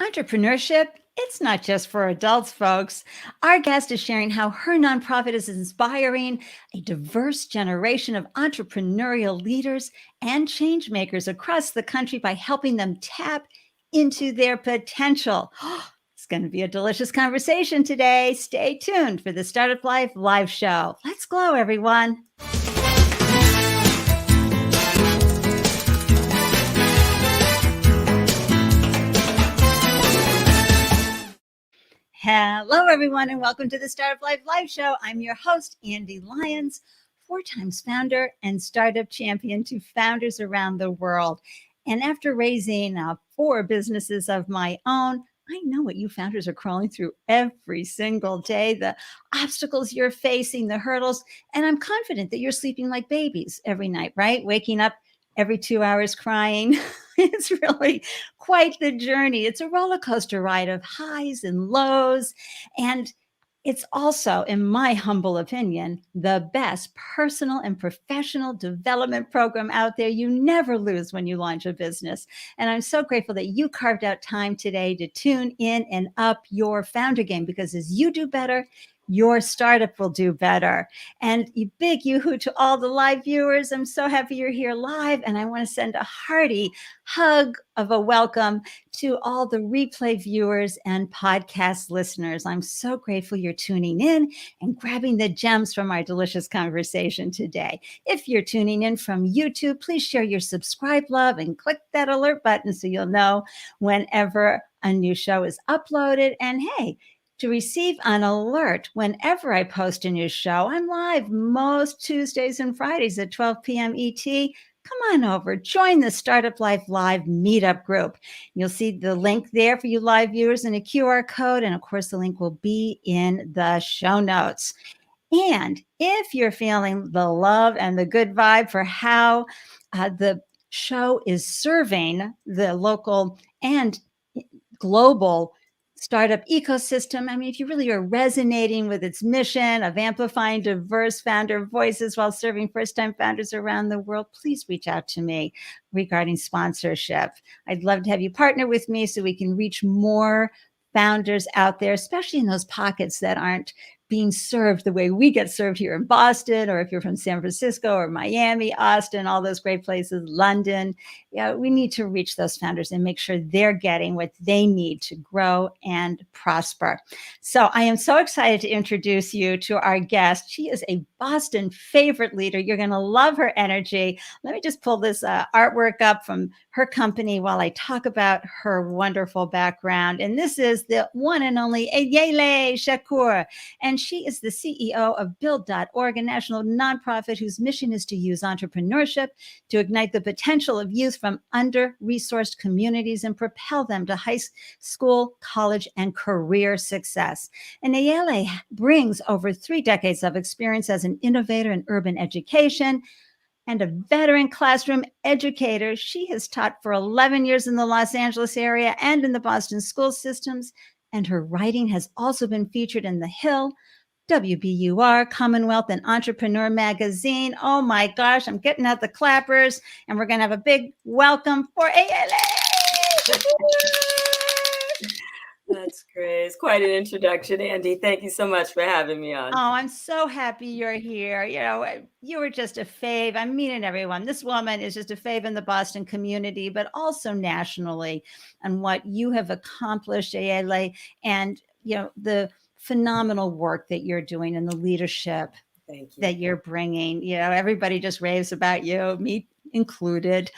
Entrepreneurship, it's not just for adults, folks. Our guest is sharing how her nonprofit is inspiring a diverse generation of entrepreneurial leaders and change makers across the country by helping them tap into their potential. It's going to be a delicious conversation today. Stay tuned for the Startup Life live show. Let's glow, everyone. Hello, everyone, and welcome to the Startup Life live show. I'm your host, Ande, Lyons, 4 times founder and startup champion to founders around the world. And after raising 4 businesses of my own, I know what you founders are crawling through every single day, the obstacles you're facing, the hurdles, and I'm confident that you're sleeping like babies every night, right? Waking up every 2 hours crying. It's really quite the journey. It's a roller coaster ride of highs and lows. And it's also, in my humble opinion, the best personal and professional development program out there. You never lose when you launch a business. And I'm so grateful that you carved out time today to tune in and up your founder game, because as you do better, your startup will do better. And a big yoo-hoo to all the live viewers. I'm so happy you're here live. And I want to send a hearty hug of a welcome to all the replay viewers and podcast listeners. I'm so grateful you're tuning in and grabbing the gems from our delicious conversation today. If you're tuning in from YouTube, please share your subscribe love and click that alert button so you'll know whenever a new show is uploaded. And hey, to receive an alert whenever I post a new show, I'm live most Tuesdays and Fridays at 12 p.m. ET. Come on over, join the Startup Life Live meetup group. You'll see the link there for you live viewers and a QR code. And of course, the link will be in the show notes. And if you're feeling the love and the good vibe for how the show is serving the local and global startup ecosystem, I mean, if you really are resonating with its mission of amplifying diverse founder voices while serving first-time founders around the world, please reach out to me regarding sponsorship. I'd love to have you partner with me so we can reach more founders out there, especially in those pockets that aren't being served the way we get served here in Boston, or if you're from San Francisco or Miami, Austin, all those great places, London. Yeah, we need to reach those founders and make sure they're getting what they need to grow and prosper. So I am so excited to introduce you to our guest. She is a Boston favorite leader. You're going to love her energy. Let me just pull this artwork up from her company while I talk about her wonderful background. And this is the one and only Ayele Shakur. And she is the CEO of Build.org, a national nonprofit whose mission is to use entrepreneurship to ignite the potential of youth from under-resourced communities and propel them to high school, college, and career success. And Ayele brings over 3 decades of experience as an innovator in urban education and a veteran classroom educator. She has taught for 11 years in the Los Angeles area and in the Boston school systems, and her writing has also been featured in The Hill, WBUR, Commonwealth, and Entrepreneur Magazine. Oh my gosh, I'm getting out the clappers, and we're going to have a big welcome for Ayele. That's great. It's quite an introduction, Ande. Thank you so much for having me on. Oh, I'm so happy you're here. You know, you were just a fave. I'm meeting everyone. This woman is just a fave in the Boston community, but also nationally, and what you have accomplished, Ayele, and you know the phenomenal work that you're doing and the leadership that you're bringing. You know, everybody just raves about you, me included.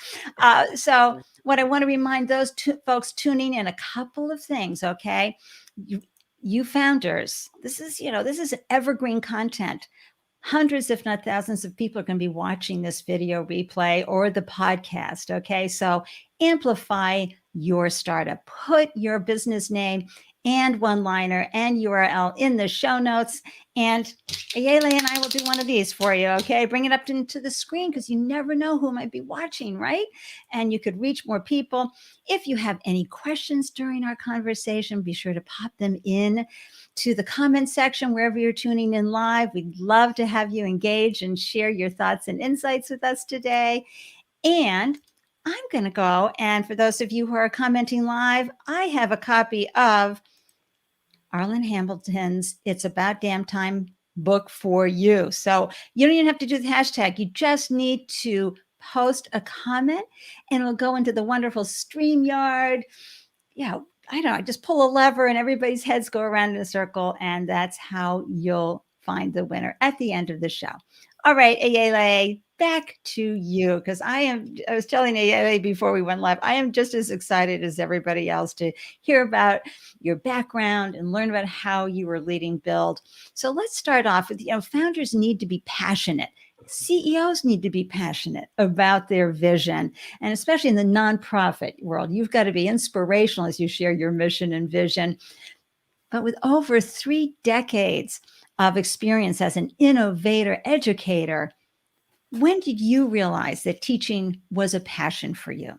So what I want to remind those folks tuning in, a couple of things, okay? You founders, this is evergreen content. Hundreds, if not thousands of people are going to be watching this video replay or the podcast, okay? So amplify your startup. Put your business name and one-liner and URL in the show notes. And Ayele and I will do one of these for you, okay? Bring it up into the screen because you never know who might be watching, right? And you could reach more people. If you have any questions during our conversation, be sure to pop them in to the comment section wherever you're tuning in live. We'd love to have you engage and share your thoughts and insights with us today. And I'm going to go. And for those of you who are commenting live, I have a copy of Arlen Hamilton's It's About Damn Time book for you. So you don't even have to do the hashtag. You just need to post a comment and it'll go into the wonderful StreamYard. Yeah, I don't know. Just pull a lever and everybody's heads go around in a circle. And that's how you'll find the winner at the end of the show. All right, Ayele, back to you because I was telling Ayele before we went live, I am just as excited as everybody else to hear about your background and learn about how you were leading Build. So let's start off with, founders need to be passionate. CEOs need to be passionate about their vision. And especially in the nonprofit world, you've got to be inspirational as you share your mission and vision. But with over 3 decades of experience as an innovator, educator, when did you realize that teaching was a passion for you?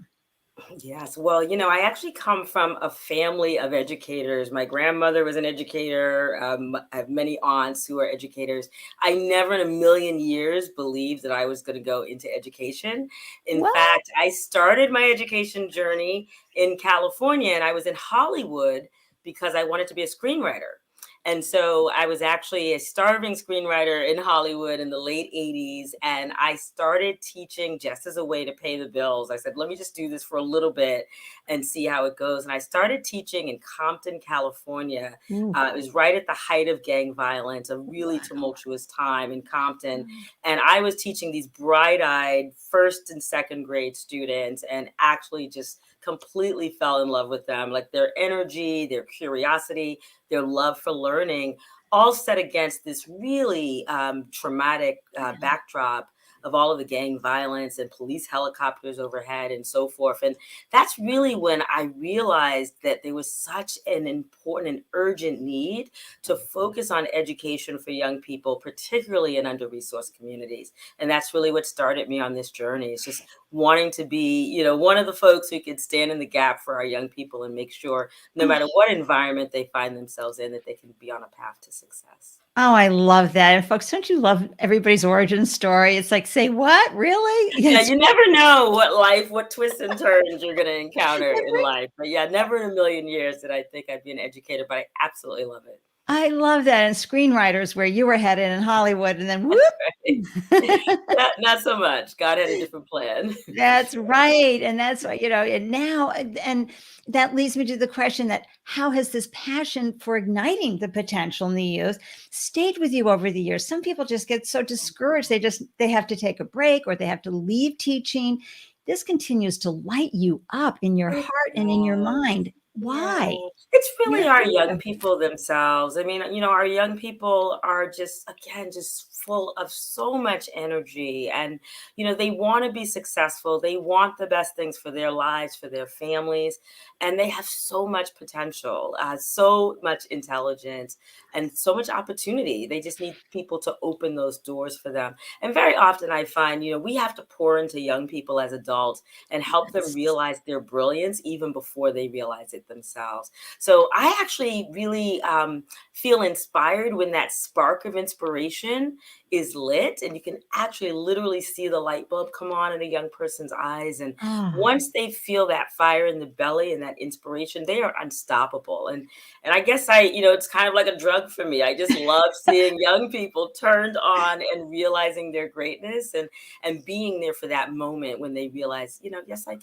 Yes. Well, I actually come from a family of educators. My grandmother was an educator. I have many aunts who are educators. I never in a million years believed that I was going to go into education. In What? fact, I started my education journey in California and I was in Hollywood because I wanted to be a screenwriter. And so I was actually a starving screenwriter in Hollywood in the late 80s. And I started teaching just as a way to pay the bills. I said, let me just do this for a little bit and see how it goes. And I started teaching in Compton, California. It was right at the height of gang violence, a really tumultuous time in Compton. And I was teaching these bright-eyed first and second grade students and actually just completely fell in love with them, like their energy, their curiosity, their love for learning, all set against this really traumatic backdrop of all of the gang violence and police helicopters overhead and so forth. And that's really when I realized that there was such an important and urgent need to focus on education for young people, particularly in under-resourced communities. And that's really what started me on this journey. It's just wanting to be, one of the folks who could stand in the gap for our young people and make sure no matter what environment they find themselves in, that they can be on a path to success. Oh, I love that. And folks, don't you love everybody's origin story? It's like, say what? Really? Yeah, Yes. you never know what twists and turns you're going to encounter in life. But yeah, never in a million years did I think I'd be an educator, but I absolutely love it. I love that. And screenwriters where you were headed in Hollywood and then whoop. Not so much. God had a different plan. That's right. And that's why, and now, and that leads me to the question that how has this passion for igniting the potential in the youth stayed with you over the years? Some people just get so discouraged. They have to take a break or they have to leave teaching. This continues to light you up in your It heart and in your does. mind. Yeah, Why? it's really Yeah. our young people themselves. I mean, our young people are just, again, just full of so much energy and, they want to be successful. They want the best things for their lives, for their families, and they have so much potential, so much intelligence and so much opportunity. They just need people to open those doors for them. And very often I find, we have to pour into young people as adults and help them Yes. realize their brilliance even before they realize it themselves. So I actually really feel inspired when that spark of inspiration is lit and you can actually literally see the light bulb come on in a young person's eyes. And Oh, once they feel that fire in the belly and that inspiration, they are unstoppable. And I guess it's kind of like a drug for me. I just love seeing young people turned on and realizing their greatness and being there for that moment when they realize, yes, I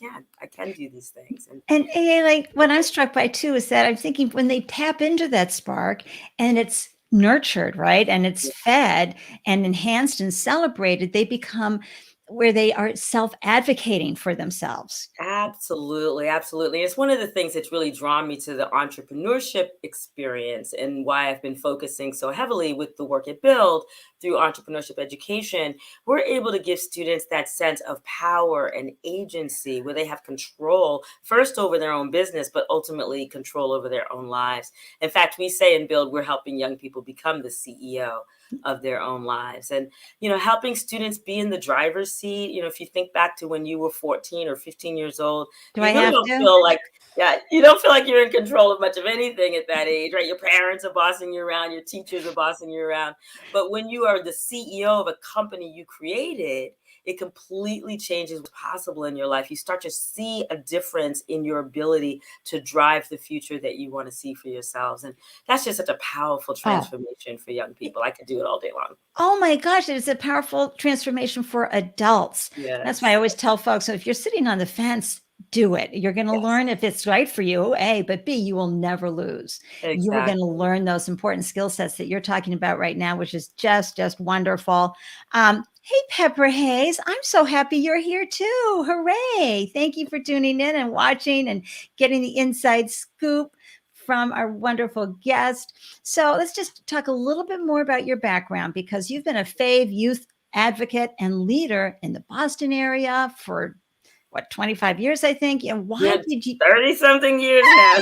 can do these things. and like what I'm struck by too is that I'm thinking when they tap into that spark and it's nurtured, right? And it's fed and enhanced and celebrated, they become where they are self-advocating for themselves. Absolutely, absolutely. It's one of the things that's really drawn me to the entrepreneurship experience and why I've been focusing so heavily with the work at Build through entrepreneurship education. We're able to give students that sense of power and agency where they have control first over their own business, but ultimately control over their own lives. In fact, we say in Build, we're helping young people become the CEO of their own lives. And helping students be in the driver's seat. If you think back to when you were 14 or 15 years old, Do I you really have don't to? feel like, yeah, you don't feel like you're in control of much of anything at that age, right? Your parents are bossing you around, your teachers are bossing you around. But when you are the CEO of a company you created, it completely changes what's possible in your life. You start to see a difference in your ability to drive the future that you want to see for yourselves. And that's just such a powerful Oh, transformation for young people. I could do it all day long. oh my gosh, it's a powerful transformation for adults. That's why I Yes. always tell folks, so if you're sitting on the fence, do it. You're going to Yes. learn if it's right for you, A, but B, you will never lose. You are going to Exactly. learn those important skill sets that you're talking about right now, which is just wonderful. Hey, Pepper Hayes, I'm so happy you're here too. Hooray. Thank you for tuning in and watching and getting the inside scoop from our wonderful guest. So let's just talk a little bit more about your background, because you've been a FAVE youth advocate and leader in the Boston area for what, 25 years, I think. And why Yeah, did you? 30 something years now.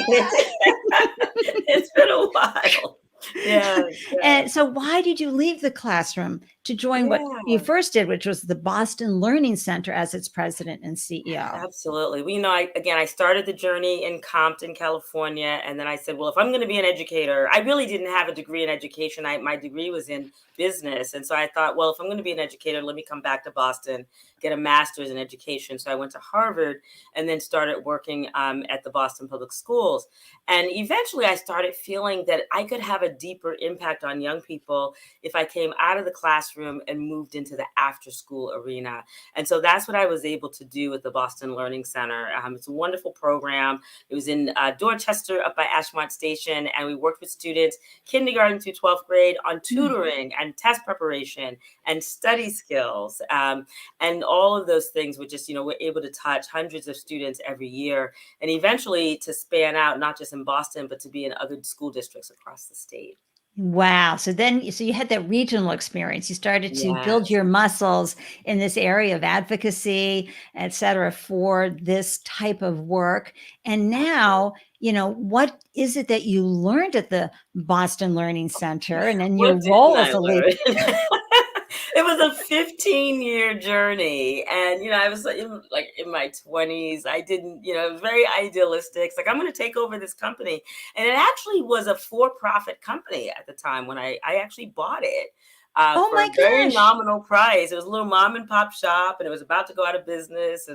It's been a while. Yeah, yeah, And so why did you leave the classroom to join what you yeah. first did, which was the Boston Learning Center as its president and CEO? Absolutely. Well, I started the journey in Compton, California, and then I said, well, if I'm going to be an educator, I really didn't have a degree in education. My degree was in business, and so I thought, well, if I'm going to be an educator, let me come back to Boston, get a master's in education. So I went to Harvard, and then started working at the Boston Public Schools, and eventually I started feeling that I could have a deeper impact on young people if I came out of the classroom and moved into the after school arena. And so that's what I was able to do with the Boston Learning Center. It's a wonderful program. It was in Dorchester up by Ashmont Station, and we worked with students kindergarten through 12th grade on Mm. tutoring and test preparation and study skills. And all of those things were just, we're able to touch hundreds of students every year, and eventually to span out, not just in Boston, but to be in other school districts across the state. Wow. So you had that regional experience. You started to build Yes. your muscles in this area of advocacy, et cetera, for this type of work. And Absolutely. now, what is it that you learned at the Boston Learning Center and then your What didn't role I as a leader? learn? It was a 15-year journey, and I was like in my 20s. I didn't, it was very idealistic. It's like I'm going to take over this company, and it actually was a for-profit company at the time when I actually bought it. Oh For my a very gosh. nominal price. It was a little mom and pop shop, and it was about to go out of business.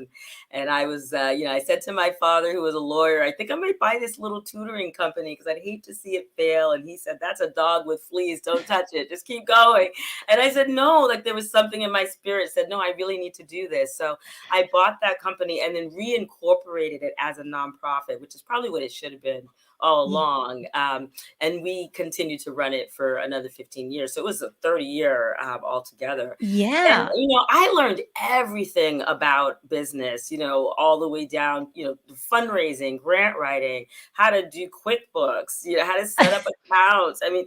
And I was, I said to my father, who was a lawyer, I think I might buy this little tutoring company because I'd hate to see it fail. And he said, "That's a dog with fleas. Don't touch it. Just keep going." And I said, "No." Like there was something in my spirit said, "No, I really need to do this." So I bought that company and then reincorporated it as a nonprofit, which is probably what it should have been all Y- along. And we continued to run it for another 15 years. So it was a 30-year altogether. And, Yeah. I learned everything about business, all the way down, fundraising, grant writing, how to do QuickBooks, how to set up accounts. I mean,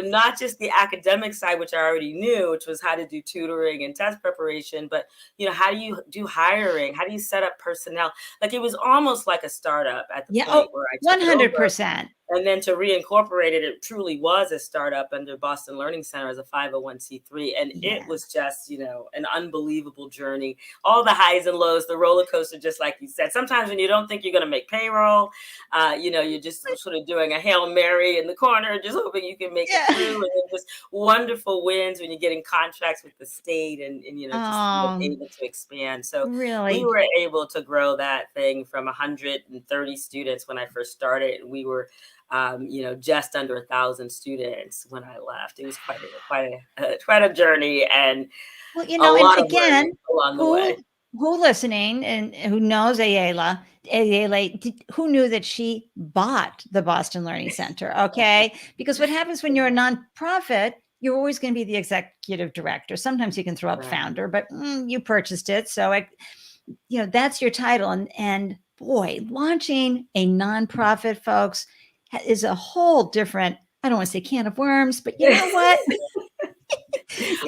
not just the academic side, which I already knew, which was how to do tutoring and test preparation, but, how do you do hiring? How do you set up personnel? Like it was almost like a startup at the Yeah. point Oh, where I took it over. 100%. And then to reincorporate it, it truly was a startup under Boston Learning Center as a 501c3. And it Yeah. was just, an unbelievable journey. All the highs and lows, the roller coaster, just like you said. Sometimes when you don't think you're going to make payroll, you're just sort of doing a Hail Mary in the corner, just hoping you can make it through. Yeah. And then just wonderful wins when you're getting contracts with the state and just Oh, able to expand. So we really? were able to grow that thing from 130 students when I first started. And we were just under 1,000 students when I left. It was quite a journey and Well, a and lot of learning again, along the way. who listening and who knows Ayele, who knew that she bought the Boston Learning Center? Okay, because what happens when you're a nonprofit, you're always going to be the executive director. Sometimes you can throw up Right. founder, but you purchased it, so that's your title. And boy, launching a nonprofit, folks, is a whole different. I don't want to say can of worms, but you know what?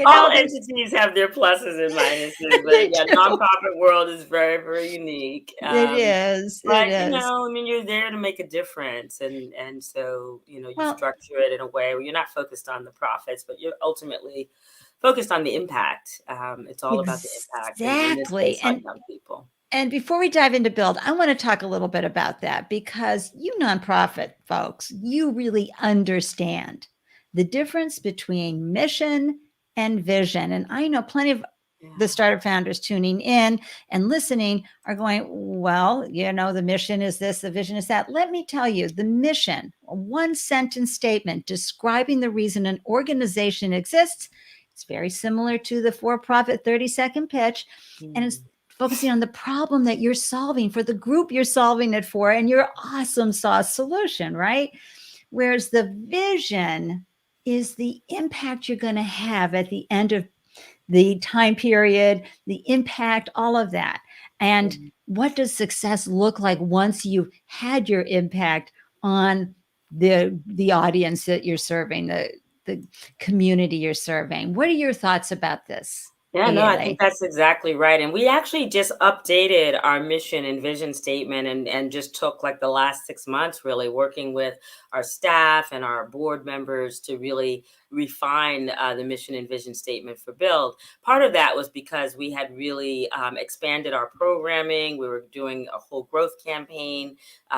All There's entities have their pluses and minuses, but they yeah, do. nonprofit world is very, very unique. It is. It But is. I mean, you're there to make a difference, and so you Well, structure it in a way where you're not focused on the profits, but you're ultimately focused on the impact. It's all about the impact, and in this exactly. case, on And young people. before we dive into build, I want to talk a little bit about that, because you nonprofit folks, you really understand the difference between mission and vision. And I know plenty of the startup founders tuning in and listening are going, well, the mission is this, the vision is that. Let me tell you, the mission, a one sentence statement describing the reason an organization exists. It's very similar to the for-profit 30-second pitch. And it's focusing on the problem that you're solving for the group you're solving it for and your awesome sauce solution, right? Whereas the vision is the impact you're going to have at the end of the time period, the impact, all of that. And what does success look like once you've had your impact on the audience that you're serving, the community you're serving? What are your thoughts about this? Yeah, no, I Ayele? think that's exactly right. And we actually just updated our mission and vision statement and just took like the last 6 months really working with our staff and our board members to really refine the mission and vision statement for Build. Part of that was because we had really expanded our programming. We were doing a whole growth campaign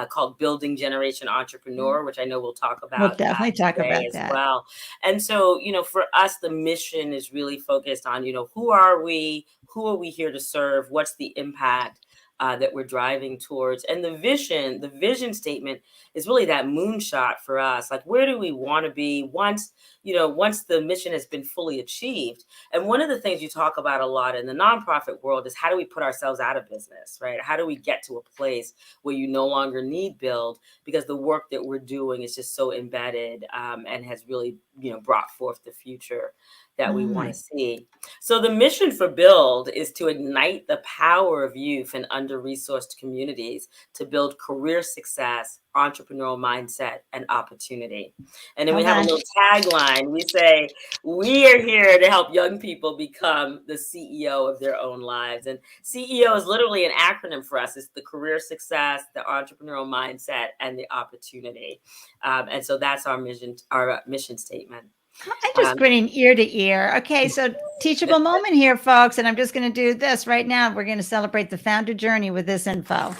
called Building Generation Entrepreneur, which I know we'll talk We'll about definitely talk today about as that. well. And so, for us, the mission is really focused on, who are we? Who are we here to serve? What's the impact that we're driving towards? And the vision statement is really that moonshot for us. Like, where do we want to be once the mission has been fully achieved? And one of the things you talk about a lot in the nonprofit world is how do we put ourselves out of business, right? How do we get to a place where you no longer need Build because the work that we're doing is just so embedded and has really, brought forth the future that we want to see. So the mission for Build is to ignite the power of youth in under-resourced communities to build career success, entrepreneurial mindset, and opportunity. And then we have a little tagline. We say, we are here to help young people become the CEO of their own lives. And CEO is literally an acronym for us. It's the career success, the entrepreneurial mindset, and the opportunity. And so that's our mission statement. I'm just grinning ear to ear. Okay, so teachable moment here, folks. And I'm just going to do this right now. We're going to celebrate the founder journey with this info.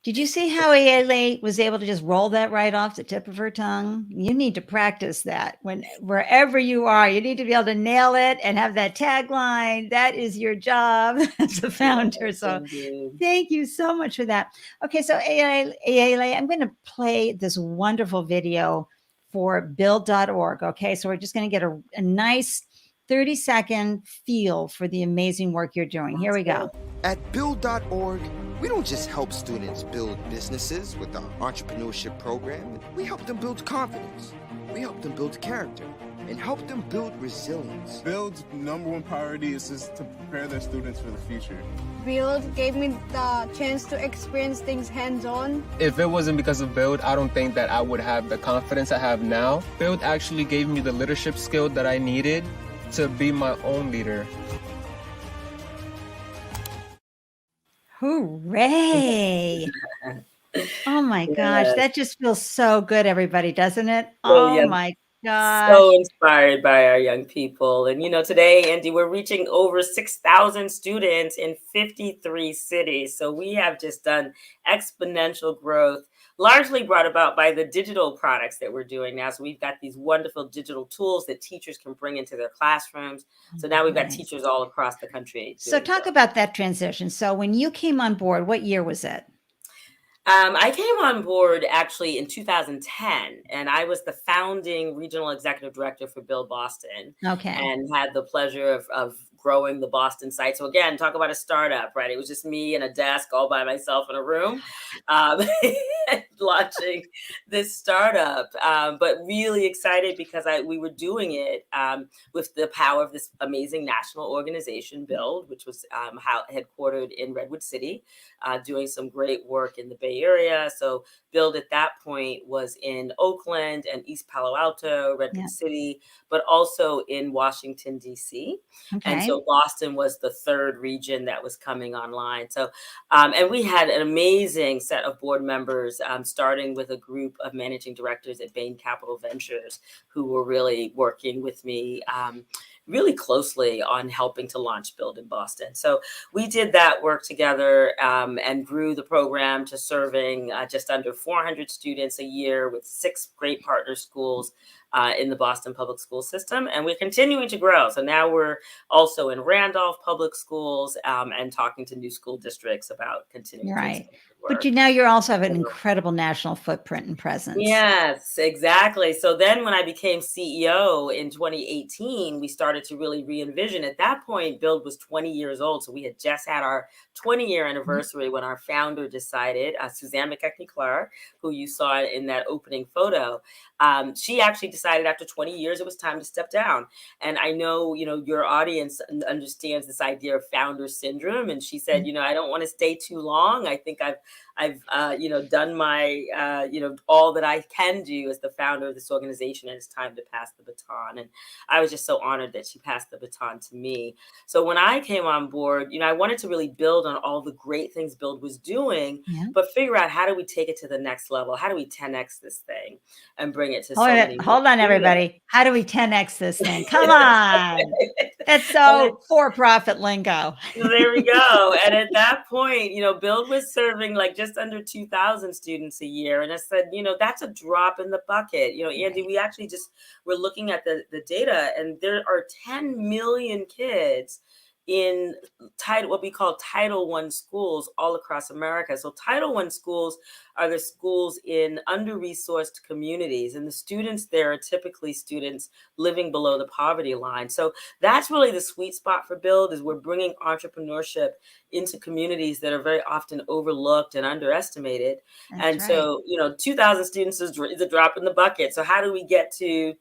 Did you see how Ayele was able to just roll that right off the tip of her tongue? You need to practice that wherever you are. You need to be able to nail it and have that tagline. That is your job as a founder. So thank you so much for that. Okay, so Ayele, I'm going to play this wonderful video for build.org. Okay, so we're just going to get a nice 30-second feel for the amazing work you're doing. Here we go. At build.org, we don't just help students build businesses with our entrepreneurship program. We help them build confidence. We help them build character and help them build resilience. Build's #1 priority is just to prepare their students for the future. Build gave me the chance to experience things hands-on. If it wasn't because of Build, I don't think that I would have the confidence I have now. Build actually gave me the leadership skill that I needed to be my own leader. Hooray! Oh my gosh, that just feels so good, everybody, doesn't it? My gosh. So inspired by our young people. And, today, Andy, we're reaching over 6,000 students in 53 cities. So we have just done exponential growth, largely brought about by the digital products that we're doing now. So we've got these wonderful digital tools that teachers can bring into their classrooms. So now we've got teachers all across the country. So talk about that transition. So when you came on board, what year was it? I came on board actually in 2010, and I was the founding regional executive director for Build Boston. Okay. And had the pleasure of growing the Boston site. So again, talk about a startup, right? It was just me and a desk all by myself in a room launching this startup. But really excited because we were doing it with the power of this amazing national organization, Build, which was headquartered in Redwood City, doing some great work in the Bay Area. So Build at that point was in Oakland and East Palo Alto, Redwood City, but also in Washington, D.C. Okay. And so Boston was the third region that was coming online. So, and we had an amazing set of board members, starting with a group of managing directors at Bain Capital Ventures, who were really working with me really closely on helping to launch Build in Boston. So we did that work together and grew the program to serving just under 400 students a year with 6 great partner schools in the Boston public school system, and we're continuing to grow. So now we're also in Randolph public schools, and talking to new school districts about continuing to Right. expand the But work. you know, you also have an incredible national footprint and presence. Yes, exactly. So then when I became CEO in 2018, we started to really re-envision. At that point, Build was 20 years old. So we had just had our 20-year anniversary when our founder decided, Suzanne McKechnie-Clark, who you saw in that opening photo, she actually decided after 20 years it was time to step down. And I know, your audience understands this idea of founder syndrome. And she said, I don't want to stay too long. I think I've done my, all that I can do as the founder of this organization, and it's time to pass the baton. And I was just so honored that she passed the baton to me. So when I came on board, I wanted to really build on all the great things Build was doing, Yeah. but figure out, how do we take it to the next level? How do we 10x this thing and bring it to Hold so on, many more hold on, students? everybody. How do we 10x this thing? Come on. That's so for-profit lingo. There we go. And at that point, Build was serving like just under 2,000 students a year. And I said, that's a drop in the bucket. Andy, we actually we're looking at the data, and there are 10 million kids in what we call Title I schools all across America. So Title I schools are the schools in under-resourced communities, and the students there are typically students living below the poverty line. So that's really the sweet spot for Build, is we're bringing entrepreneurship into communities that are very often overlooked and underestimated. That's And right. so, 2,000 students is a drop in the bucket. So how do we get to,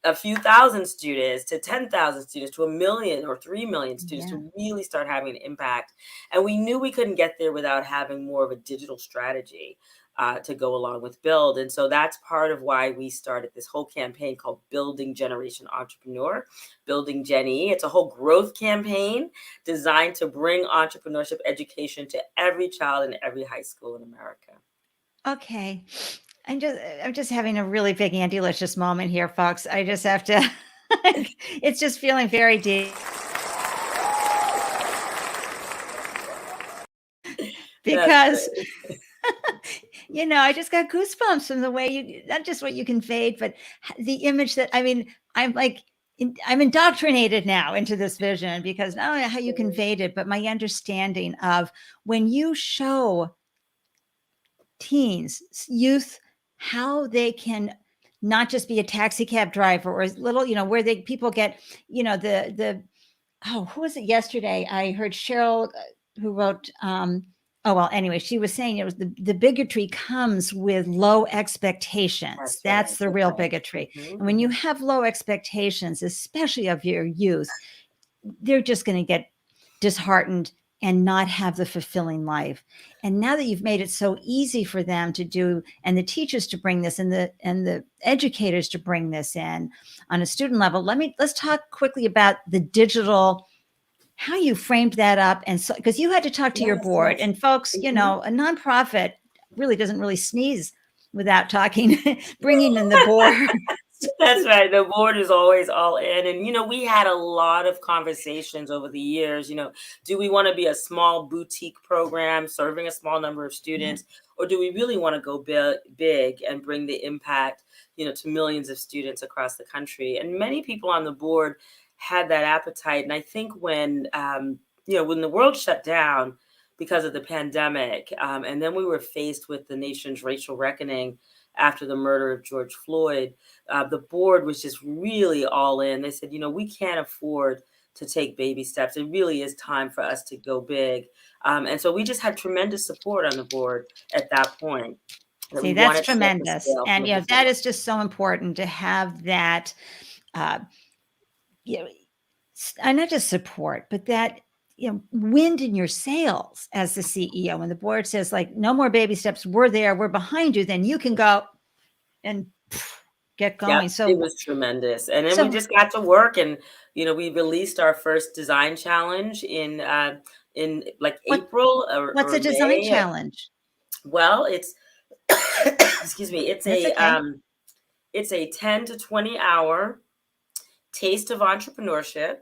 a few thousand students to 10,000 students to 1 million or 3 million students to really start having an impact? And we knew we couldn't get there without having more of a digital strategy to go along with Build. And so that's part of why we started this whole campaign called Building Generation Entrepreneur, Building Gen E. It's a whole growth campaign designed to bring entrepreneurship education to every child in every high school in America. Okay. I'm just having a really big Andy-licious moment here, folks. I just have to, it's just feeling very deep. Because, I just got goosebumps from the way not just what you conveyed, but the image that, I'm like, I'm indoctrinated now into this vision, because not only how you conveyed it, but my understanding of when you show teens, youth, how they can not just be a taxi cab driver or little, where people get, who was it yesterday? I heard Cheryl, who wrote, anyway, she was saying it was the bigotry comes with low expectations. That's the real bigotry. And when you have low expectations, especially of your youth, they're just going to get disheartened and not have the fulfilling life. And now that you've made it so easy for them to do, and the teachers to bring this, and the educators to bring this in on a student level, let's talk quickly about the digital, how you framed that up. And so, because you had to talk to your board, and folks, a nonprofit really doesn't really sneeze without talking, bringing in the board. That's right. The board is always all in. And, we had a lot of conversations over the years, do we want to be a small boutique program serving a small number of students, or do we really want to go big and bring the impact, to millions of students across the country? And many people on the board had that appetite. And I think when the world shut down because of the pandemic, and then we were faced with the nation's racial reckoning after the murder of George Floyd, the board was just really all in. They said, we can't afford to take baby steps. It really is time for us to go big. And so we just had tremendous support on the board at that point. See, that's tremendous. And, that is just so important to have that, and not just support, but that, wind in your sails as the CEO. When the board says, like, no more baby steps, we're there, we're behind you, then you can go and get going. So it was tremendous. And then we just got to work, and, we released our first design challenge in like April or what's a design May. Challenge? Well, it's, excuse me, it's a 10 to 20 hour taste of entrepreneurship.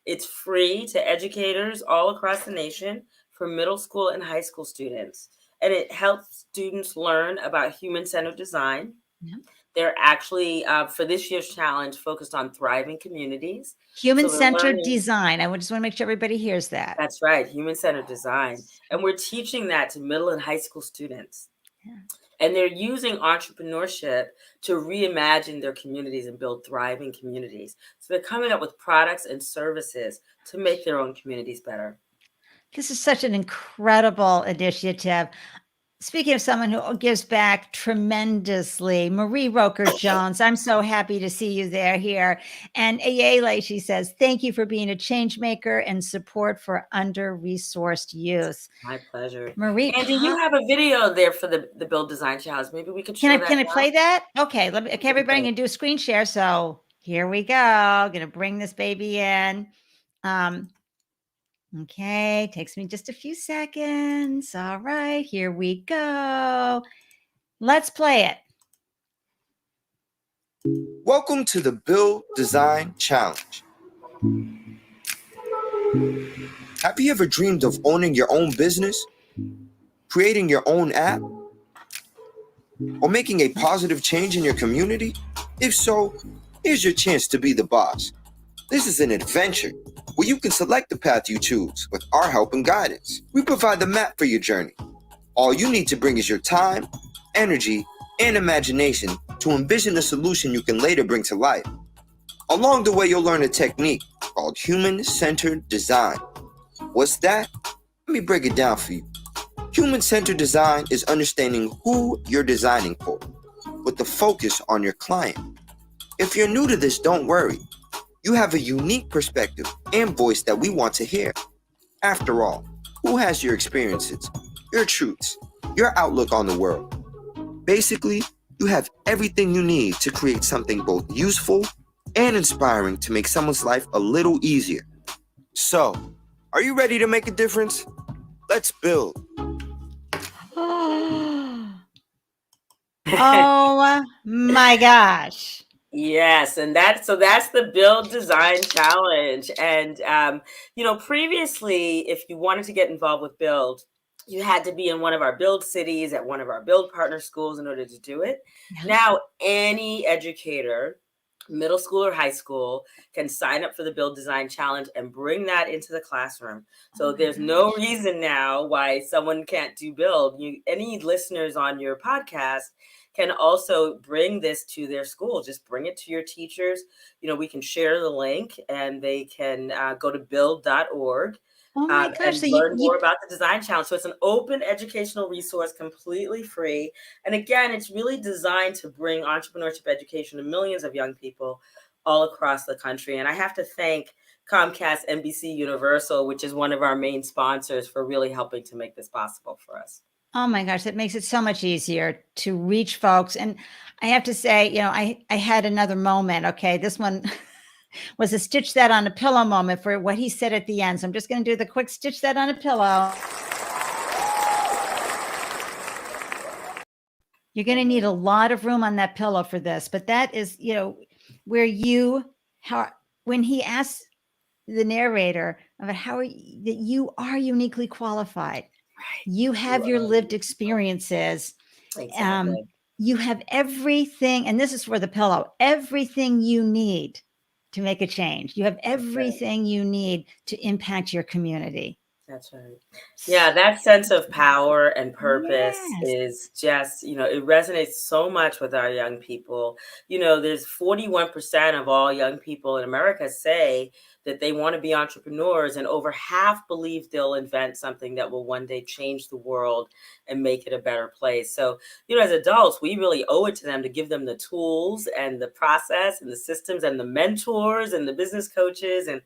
It's free to educators all across the nation for middle school and high school students. And it helps students learn about human-centered design, They're actually, for this year's challenge, focused on thriving communities. So they're Human-centered learning. design. I just want to make sure everybody hears that. That's right, human-centered design. And we're teaching that to middle and high school students. Yeah. And they're using entrepreneurship to reimagine their communities and build thriving communities. So they're coming up with products and services to make their own communities better. This is such an incredible initiative. Speaking of someone who gives back tremendously, Marie Roker Jones, I'm so happy to see you here. And Ayele, she says, thank you for being a change maker and support for under-resourced youth. My pleasure. Marie, Andy, you have a video there for the Build Design Challenge. Maybe we could show that. Can I now? play that? Okay, everybody can do a screen share. So here we go. Gonna bring this baby in. Okay, takes me just a few seconds. All right, here we go. Let's play it. Welcome to the Build Design Challenge. Have you ever dreamed of owning your own business, creating your own app, or making a positive change in your community? If so, here's your chance to be the boss. This is an adventure where you can select the path you choose with our help and guidance. We provide the map for your journey. All you need to bring is your time, energy, and imagination to envision a solution you can later bring to life. Along the way, you'll learn a technique called human-centered design. What's that? Let me break it down for you. Human-centered design is understanding who you're designing for, with the focus on your client. If you're new to this, don't worry. You have a unique perspective and voice that we want to hear. After all, who has your experiences, your truths, your outlook on the world? Basically, you have everything you need to create something both useful and inspiring to make someone's life a little easier. So, are you ready to make a difference? Let's build. Oh my gosh. Yes, and that's the Build Design Challenge. And previously, if you wanted to get involved with Build, you had to be in one of our Build cities at one of our Build partner schools in order to do it. Yeah. Now, any educator, middle school or high school, can sign up for the Build Design Challenge and bring that into the classroom. So there's no reason now why someone can't do Build. Any listeners on your podcast can also bring this to their school. Just bring it to your teachers. We can share the link and they can go to build.org. Oh my gosh. And learn more about the Design Challenge. So it's an open educational resource, completely free. And again, it's really designed to bring entrepreneurship education to millions of young people all across the country. And I have to thank Comcast NBC Universal, which is one of our main sponsors, for really helping to make this possible for us. Oh my gosh, that makes it so much easier to reach folks. And I have to say, I had another moment. Okay, this one was a stitch that on a pillow moment for what he said at the end. So I'm just going to do the quick stitch that on a pillow. You're going to need a lot of room on that pillow for this, but that is, where when he asked the narrator about that you are uniquely qualified. Right. You have your lived experiences. Exactly. You have everything, and this is for the pillow, everything you need to make a change. You have everything you need to impact your community. That's right. Yeah, that sense of power and purpose is just, it resonates so much with our young people. There's 41% of all young people in America say that they want to be entrepreneurs, and over half believe they'll invent something that will one day change the world and make it a better place. So, as adults, we really owe it to them to give them the tools and the process and the systems and the mentors and the business coaches and,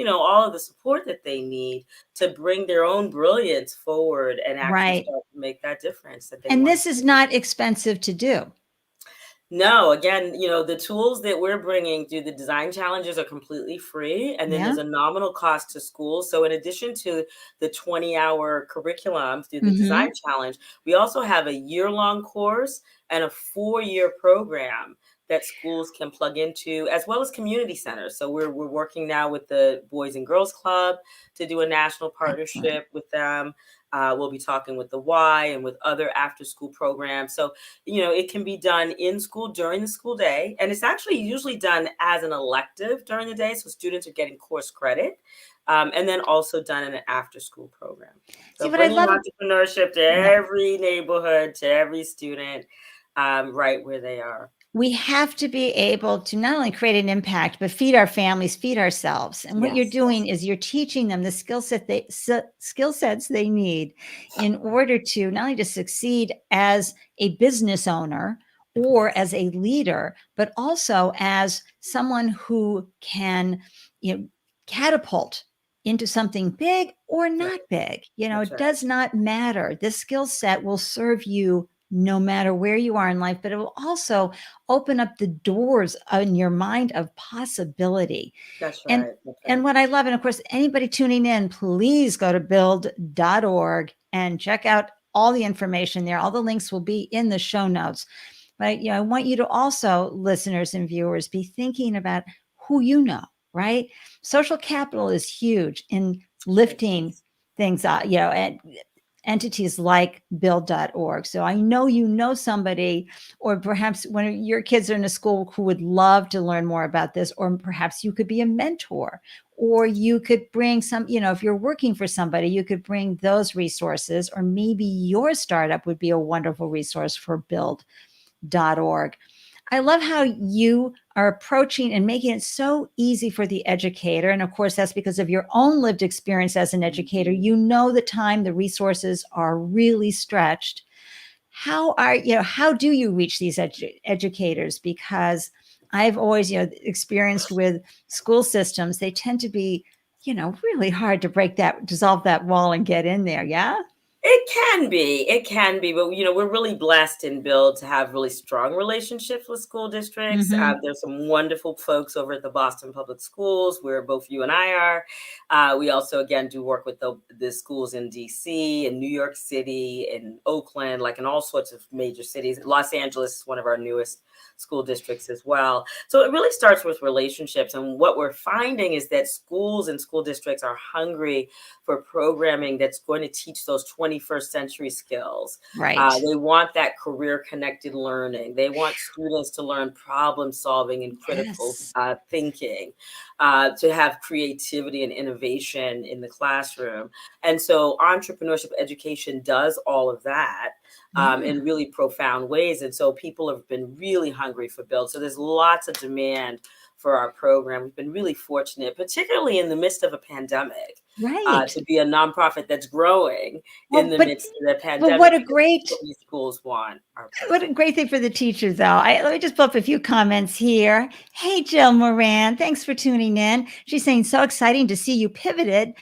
all of the support that they need to bring their own brilliance forward and actually start to make that difference. And this is not expensive to do. No, again, the tools that we're bringing through the design challenges are completely free. And then there's a nominal cost to school. So in addition to the 20-hour curriculum through the design challenge, we also have a year-long course and a 4-year program that schools can plug into, as well as community centers. So we're working now with the Boys and Girls Club to do a national Excellent. partnership with them. We'll be talking with the Y and with other after school programs. So, it can be done in school during the school day. And it's actually usually done as an elective during the day. So students are getting course credit. And then also done in an after school program. See, So what I bringing love, entrepreneurship to yeah, every neighborhood, to every student, right where they are. we have to be able to not only create an impact, but feed our families, feed ourselves. And what you're Yes. doing is you're teaching them the skill sets they need in order to not only to succeed as a business owner or as a leader, but also as someone who can, catapult into something big or Right. not big. That's It right. does not matter. This skill set will serve you no matter where you are in life, but it will also open up the doors in your mind of possibility. That's And right. That's and right. what I love, and of course, anybody tuning in, please go to build.org and check out all the information there. All the links will be in the show notes. But I want you to also, listeners and viewers, be thinking about who you know, right? Social capital is huge in lifting things up, and entities like build.org. So I know you know somebody, or perhaps one of your kids are in a school who would love to learn more about this, or perhaps you could be a mentor, or you could bring some, if you're working for somebody, you could bring those resources, or maybe your startup would be a wonderful resource for build.org. I love how you are approaching and making it so easy for the educator. And of course, that's because of your own lived experience as an educator. You know the time, the resources are really stretched. How do you reach these educators? Because I've always, experienced with school systems, they tend to be, really hard to dissolve that wall and get in there. Yeah. It can be, but we're really blessed in Build to have really strong relationships with school districts. Mm-hmm. There's some wonderful folks over at the Boston Public Schools, where both you and I are. We also, again, do work with the schools in DC and New York City and Oakland, like in all sorts of major cities. Los Angeles is one of our newest school districts as well. So it really starts with relationships. And what we're finding is that schools and school districts are hungry for programming that's going to teach those 21st century skills. Right. They want that career connected learning. They want students to learn problem solving and critical Yes. thinking, to have creativity and innovation in the classroom. And so entrepreneurship education does all of that. Yeah. In really profound ways. And so people have been really hungry for Build. So there's lots of demand for our program. We've been really fortunate, particularly in the midst of a pandemic, Right. to be a nonprofit that's growing in Well, the but midst of the but pandemic. what a Because great what these schools want our what a program. great thing for the teachers, though. Let me just pull up a few comments here. Hey, Jill Moran, thanks for tuning in. She's saying, so exciting to see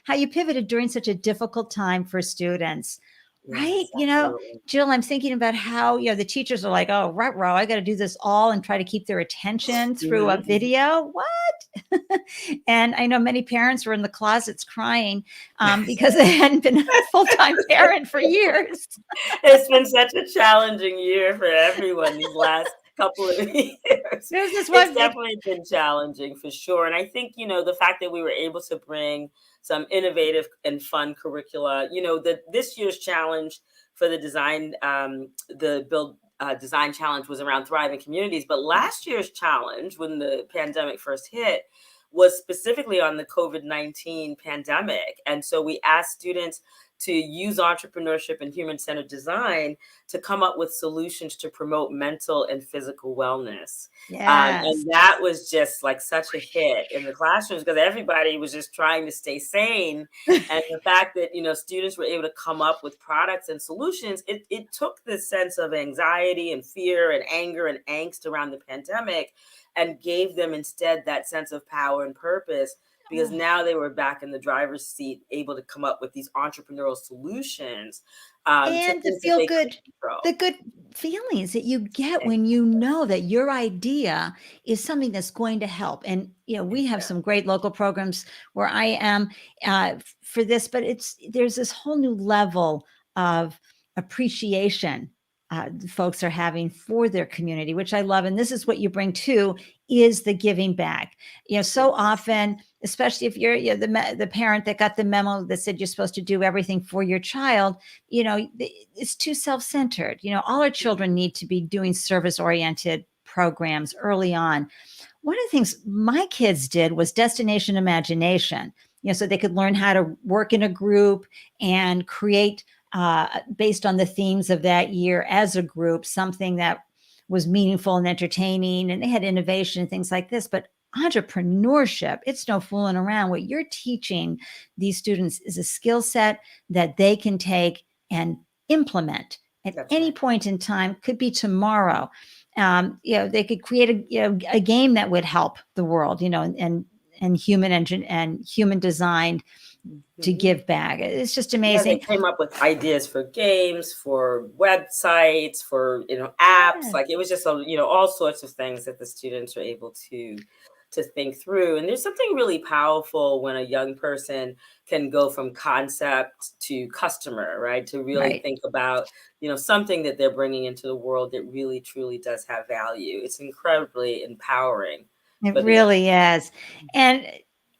how you pivoted during such a difficult time for students. Right. Yes, absolutely. Jill, I'm thinking about how, the teachers are like, oh, right, row, I got to do this all and try to keep their attention through a Mhm. video. What? And I know many parents were in the closets crying because they hadn't been a full-time parent for years. It's been such a challenging year for everyone these last couple of years. There's this It's one. definitely been challenging for sure. And I think, the fact that we were able to bring some innovative and fun curricula, this year's challenge for the Build Design Challenge was around thriving communities. But last year's challenge, when the pandemic first hit, was specifically on the COVID-19 pandemic. And so we asked students to use entrepreneurship and human-centered design to come up with solutions to promote mental and physical wellness. Yes. And that was just like such a hit in the classrooms because everybody was just trying to stay sane. And the fact that, students were able to come up with products and solutions, it took this sense of anxiety and fear and anger and angst around the pandemic and gave them instead that sense of power and purpose, because now they were back in the driver's seat, able to come up with these entrepreneurial solutions. And the good feelings that you get when you know that your idea is something that's going to help. And we have some great local programs where I am for this, but there's this whole new level of appreciation folks are having for their community, which I love. And this is what you bring too, is the giving back. So often, especially if you're the parent that got the memo that said you're supposed to do everything for your child, it's too self-centered. All our children need to be doing service-oriented programs early on. One of the things my kids did was destination imagination, so they could learn how to work in a group and create based on the themes of that year as a group, something that was meaningful and entertaining, and they had innovation and things like this. But entrepreneurship, it's no fooling around. What you're teaching these students is a skill set that they can take and implement at any point in time. Could be tomorrow. They could create a game that would help the world, and human engine and human designed to give back. It's just amazing. Yeah, they came up with ideas for games, for websites, for apps. Like it was just all sorts of things that the students are able to think through. And there's something really powerful when a young person can go from concept to customer, right? To really think about something that they're bringing into the world that really truly does have value. It's incredibly empowering. It really is. And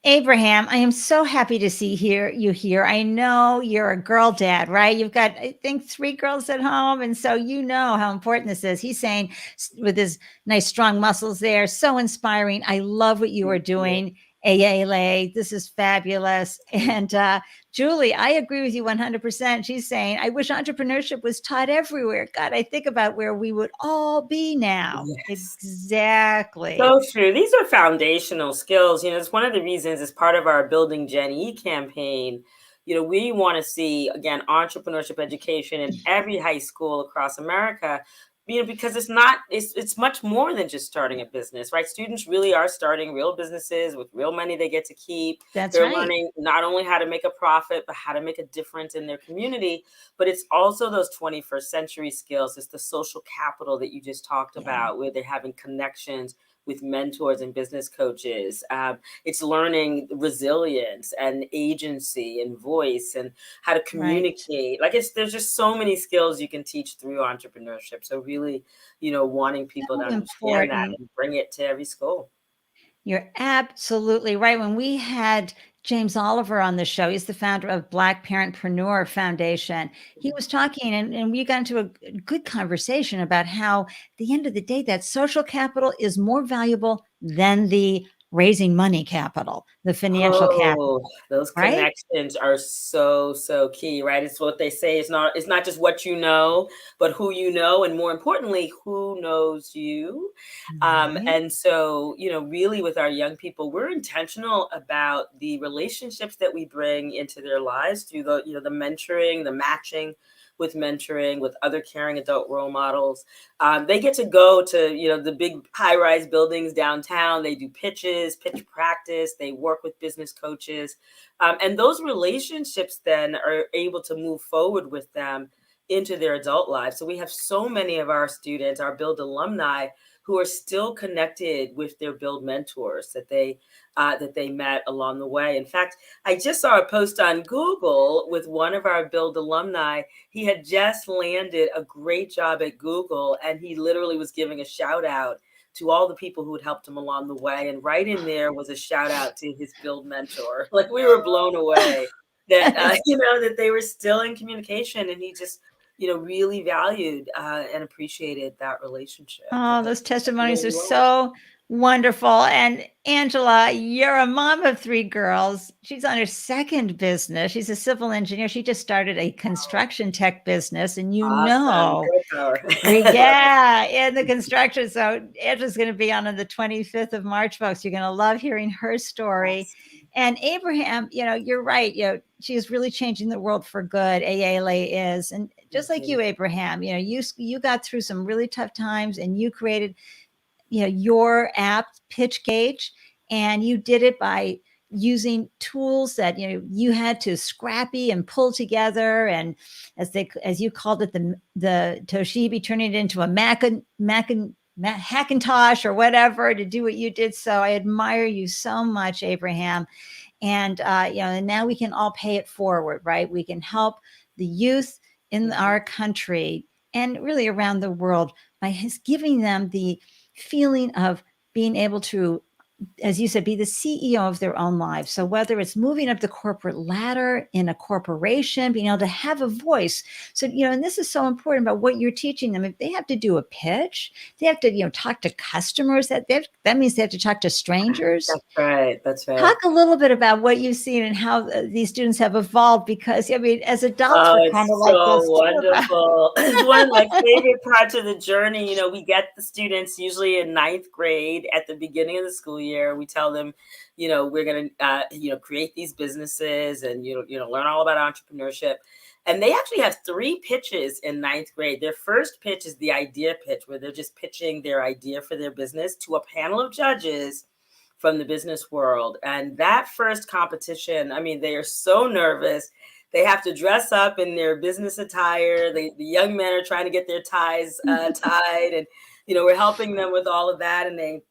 Abraham, I am so happy to see you here. I know you're a girl dad, right? You've got, I think, 3 girls at home. And so you know how important this is. He's saying with his nice, strong muscles there, so inspiring. I love what you are doing. Ayele, this is fabulous. And Julie, I agree with you 100%. She's saying, I wish entrepreneurship was taught everywhere. God, I think about where we would all be now. Yes. Exactly. So true. These are foundational skills. It's one of the reasons as part of our Building Gen E campaign, we want to see, again, entrepreneurship education in every high school across America. Because it's much more than just starting a business, right? Students really are starting real businesses with real money they get to keep. They're learning not only how to make a profit, but how to make a difference in their community. But it's also those 21st century skills. It's the social capital that you just talked about, where they're having connections with mentors and business coaches. It's learning resilience and agency and voice and how to communicate. There's just so many skills you can teach through entrepreneurship. So really, wanting people to understand that and bring it to every school. You're absolutely right. When we had James Oliver on the show, he's the founder of Black Parentpreneur Foundation. He was talking and we got into a good conversation about how at the end of the day, that social capital is more valuable than the raising money capital, the financial capital. Those connections are so key, right? It's what they say. It's not just what you know, but who you know, and more importantly, who knows you. And so, really with our young people, we're intentional about the relationships that we bring into their lives through the mentoring, the matching with mentoring, with other caring adult role models. They get to go to, the big high-rise buildings downtown. They do pitch practice. They work with business coaches. And those relationships then are able to move forward with them into their adult lives. So we have so many of our students, our Build alumni, who are still connected with their Build mentors that they met along the way. In fact, I just saw a post on Google with one of our Build alumni. He had just landed a great job at Google, and he literally was giving a shout out to all the people who had helped him along the way. And right in there was a shout out to his Build mentor. We were blown away that, that they were still in communication, and he just really valued and appreciated that relationship. Oh, those testimonies are so wonderful. And Angela, you're a mom of 3 girls. She's on her 2nd business. She's a civil engineer. She just started a construction tech business, and in the construction. So Angela's going to be on the 25th of March, folks. You're going to love hearing her story. Yes. And Abraham, you're right. She's really changing the world for good. Ayele is. And just like you, Abraham, you got through some really tough times, and you created, your app, Pitch Gauge, and you did it by using tools that, you had to scrappy and pull together. And as you called it, the Toshiba, turning it into a Hackintosh or whatever to do what you did. So I admire you so much, Abraham. And, and now we can all pay it forward, right? We can help the youth in our country and really around the world by giving them the feeling of being able to, as you said, be the CEO of their own lives. So whether it's moving up the corporate ladder in a corporation, being able to have a voice. So, and this is so important about what you're teaching them. If they have to do a pitch, they have to, talk to customers. That means they have to talk to strangers. That's right. That's right. Talk a little bit about what you've seen and how these students have evolved, because as adults, Oh, we're it's kind of like so this too. wonderful. It's one of my favorite parts of the journey. We get the students usually in ninth grade at the beginning of the school year. We tell them, we're going to, create these businesses and, learn all about entrepreneurship. And they actually have 3 pitches in ninth grade. Their first pitch is the idea pitch, where they're just pitching their idea for their business to a panel of judges from the business world. And that first competition, they are so nervous. They have to dress up in their business attire. The young men are trying to get their ties tied. And, we're helping them with all of that. And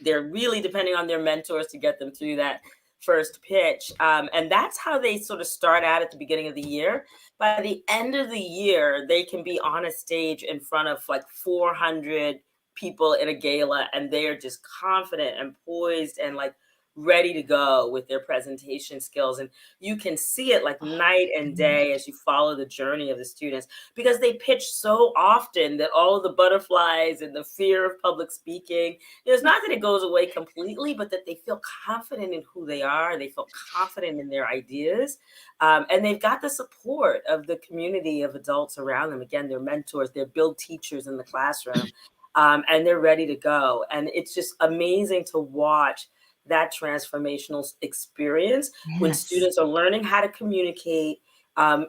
they're really depending on their mentors to get them through that first pitch. And that's how they sort of start out at the beginning of the year. By the end of the year, they can be on a stage in front of like 400 people in a gala, and they are just confident and poised and like ready to go with their presentation skills. And you can see it like night and day as you follow the journey of the students, because they pitch so often that all of the butterflies and the fear of public speaking, it's not that it goes away completely, but that they feel confident in who they are. They feel confident in their ideas. And they've got the support of the community of adults around them. Again, their mentors, their build teachers in the classroom. And they're ready to go. And it's just amazing to watch that transformational experience when students are learning how to communicate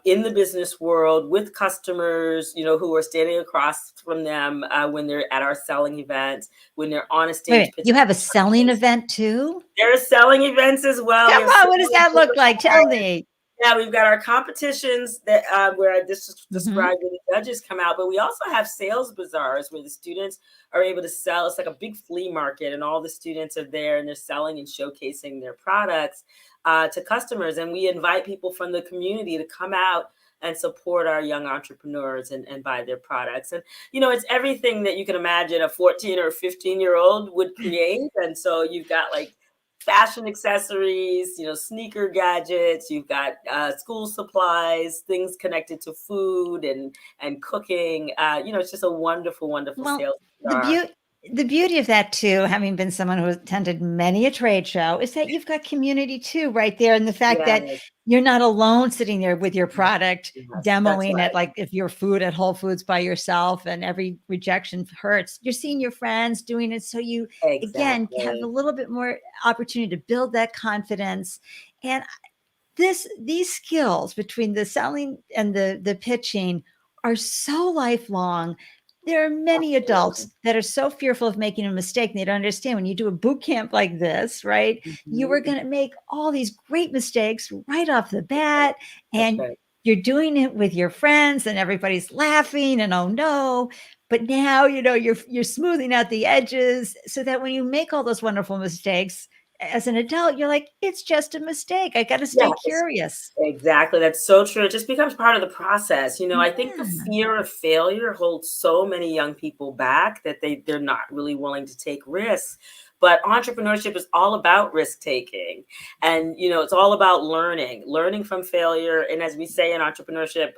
in the business world with customers, who are standing across from them when they're at our selling events, when they're on a stage. Wait, you have a selling event too? There are selling events as well. Come on, what does that look like? Tell me. Yeah, we've got our competitions that where I just described where the judges come out, but we also have sales bazaars where the students are able to sell. It's like a big flea market, and all the students are there and they're selling and showcasing their products to customers. And we invite people from the community to come out and support our young entrepreneurs and buy their products. And, it's everything that you can imagine a 14 or 15-year-old would create. And so you've got like fashion accessories, sneaker gadgets, you've got school supplies, things connected to food and cooking. It's just a wonderful, wonderful sales. The beauty of that too, having been someone who attended many a trade show, is that you've got community too right there. And the fact that you're not alone sitting there with your product, demoing it, like if your food at Whole Foods by yourself and every rejection hurts, you're seeing your friends doing it. So you, again, have a little bit more opportunity to build that confidence. And these skills between the selling and the pitching are so lifelong. There are many adults that are so fearful of making a mistake. And they don't understand when you do a boot camp like this, right? You are going to make all these great mistakes right off the bat. And you're doing it with your friends and everybody's laughing and, oh no. But now, you're smoothing out the edges so that when you make all those wonderful mistakes, as an adult, you're like, it's just a mistake. I got to stay curious. Exactly. That's so true. It just becomes part of the process. I think the fear of failure holds so many young people back that they're not really willing to take risks. But entrepreneurship is all about risk taking. And, it's all about learning from failure. And as we say in entrepreneurship,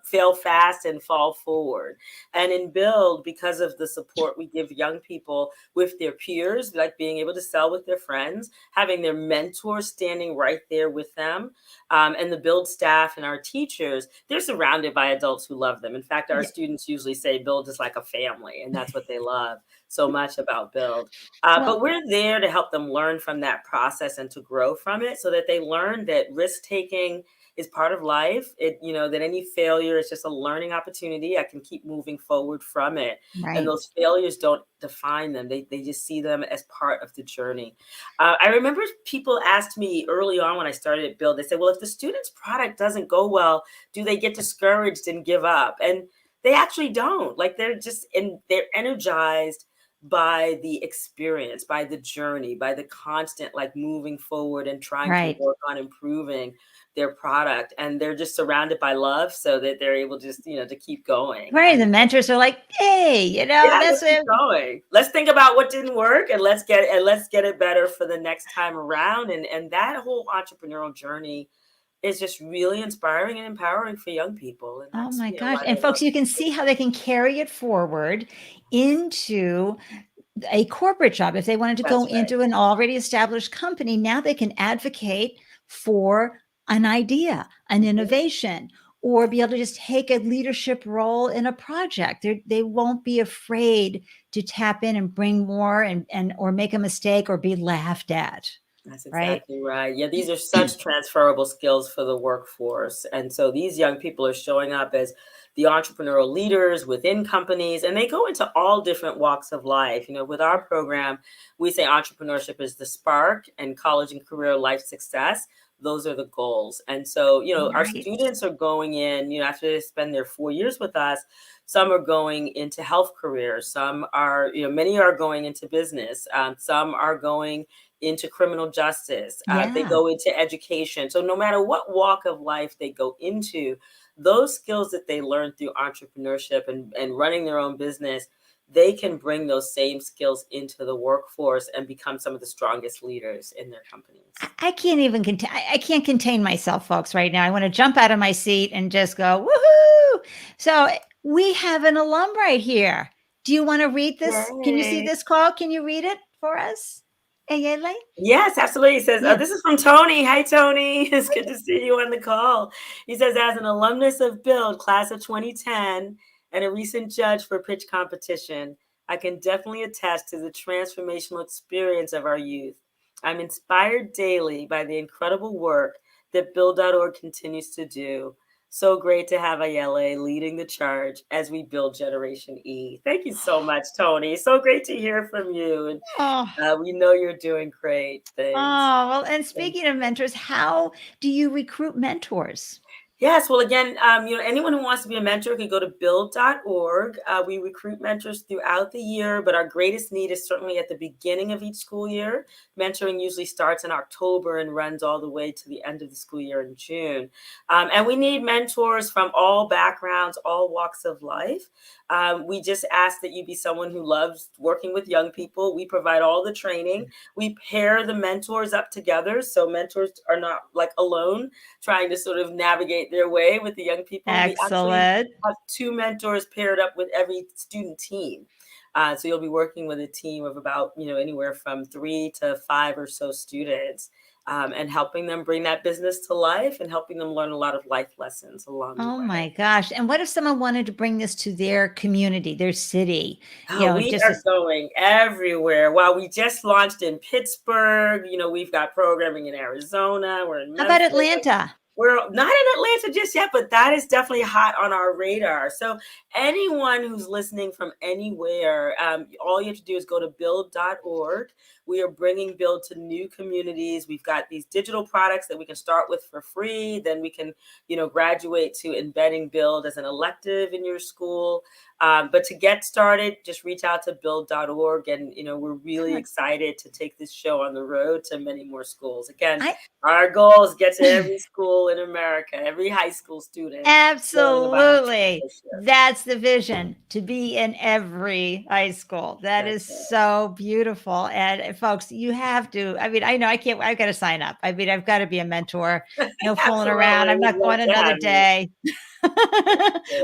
fail fast and fall forward. And in Build, because of the support we give young people with their peers, like being able to sell with their friends, having their mentors standing right there with them, and the Build staff and our teachers, they're surrounded by adults who love them. In fact, our students usually say Build is like a family, and that's what they love so much about Build. But we're there to help them learn from that process and to grow from it so that they learn that risk taking is part of life. That any failure is just a learning opportunity. I can keep moving forward from it. Right. And those failures don't define them. They just see them as part of the journey. I remember people asked me early on when I started at Build, they said, well, if the student's product doesn't go well, do they get discouraged and give up? And they actually don't. Like they're energized by the experience, by the journey, by the constant like moving forward and trying to work on improving. their product, and they're just surrounded by love so that they're able just, to keep going. Right. The mentors are like, hey, Yeah, that's let's keep it. going. Let's think about what didn't work and let's get it better for the next time around. And that whole entrepreneurial journey is just really inspiring and empowering for young people. And Oh that's, my gosh. why And they love folks, you can see how they can carry it forward into a corporate job. If they wanted to go That's right. into an already established company, now they can advocate for an idea, an innovation, or be able to just take a leadership role in a project. They won't be afraid to tap in and bring more and or make a mistake or be laughed at. That's Right. exactly right. Yeah, these are such transferable skills for the workforce. And so these young people are showing up as the entrepreneurial leaders within companies, and they go into all different walks of life. With our program, we say entrepreneurship is the spark and college and career life success. Those are the goals. And so, our Right. students are going in, after they spend their 4 years with us, some are going into health careers. Some are, many are going into business. Some are going into criminal justice. They Yeah. go into education. So no matter what walk of life they go into, those skills that they learn through entrepreneurship and running their own business, they can bring those same skills into the workforce and become some of the strongest leaders in their companies. I can't even contain. I can't contain myself, folks, right now. I want to jump out of my seat and just go, woohoo! So we have an alum right here. Do you want to read this? Can you see Yay. this call? Can you read it for us, Ayele? Yes, absolutely. He says, Yeah. this is from Tony. Hi, Tony. It's good to see you on the call. He says, as an alumnus of Build, class of 2010, and a recent judge for pitch competition, I can definitely attest to the transformational experience of our youth. I'm inspired daily by the incredible work that Build.org continues to do. So great to have Ayele leading the charge as we build Generation E. Thank you so much, Tony. So great to hear from you. And Oh, we know you're doing great things. well, and speaking of mentors, how do you recruit mentors? Yes, well, again, anyone who wants to be a mentor can go to build.org. We recruit mentors throughout the year, but our greatest need is certainly at the beginning of each school year. Mentoring usually starts in October and runs all the way to the end of the school year in June. And we need mentors from all backgrounds, all walks of life. We just ask that you be someone who loves working with young people. We provide all the training. We pair the mentors up together, so mentors are not like alone trying to sort of navigate their way with the young people. We actually Excellent. have 2 mentors paired up with every student team. So you'll be working with a team of about, anywhere from 3 to 5 or so students, and helping them bring that business to life and helping them learn a lot of life lessons along the Oh way. my gosh. And what if someone wanted to bring this to their community, their city? We just are as, going everywhere. While we just launched in Pittsburgh, we've got programming in Arizona. We're in how about Memphis. Atlanta? We're not in Atlanta just yet, but that is definitely hot on our radar. So anyone who's listening from anywhere, all you have to do is go to build.org. We are bringing Build to new communities. We've got these digital products that we can start with for free. Then we can, graduate to embedding Build as an elective in your school. But to get started, just reach out to build.org. And, we're really excited to take this show on the road to many more schools. Again, our goal is get to every school in America, every high school student. Absolutely. That's the vision, to be in every high school. That's so beautiful. And folks, you have to, I know I've got to sign up. I've got to be a mentor. No fooling around. I'm not going another day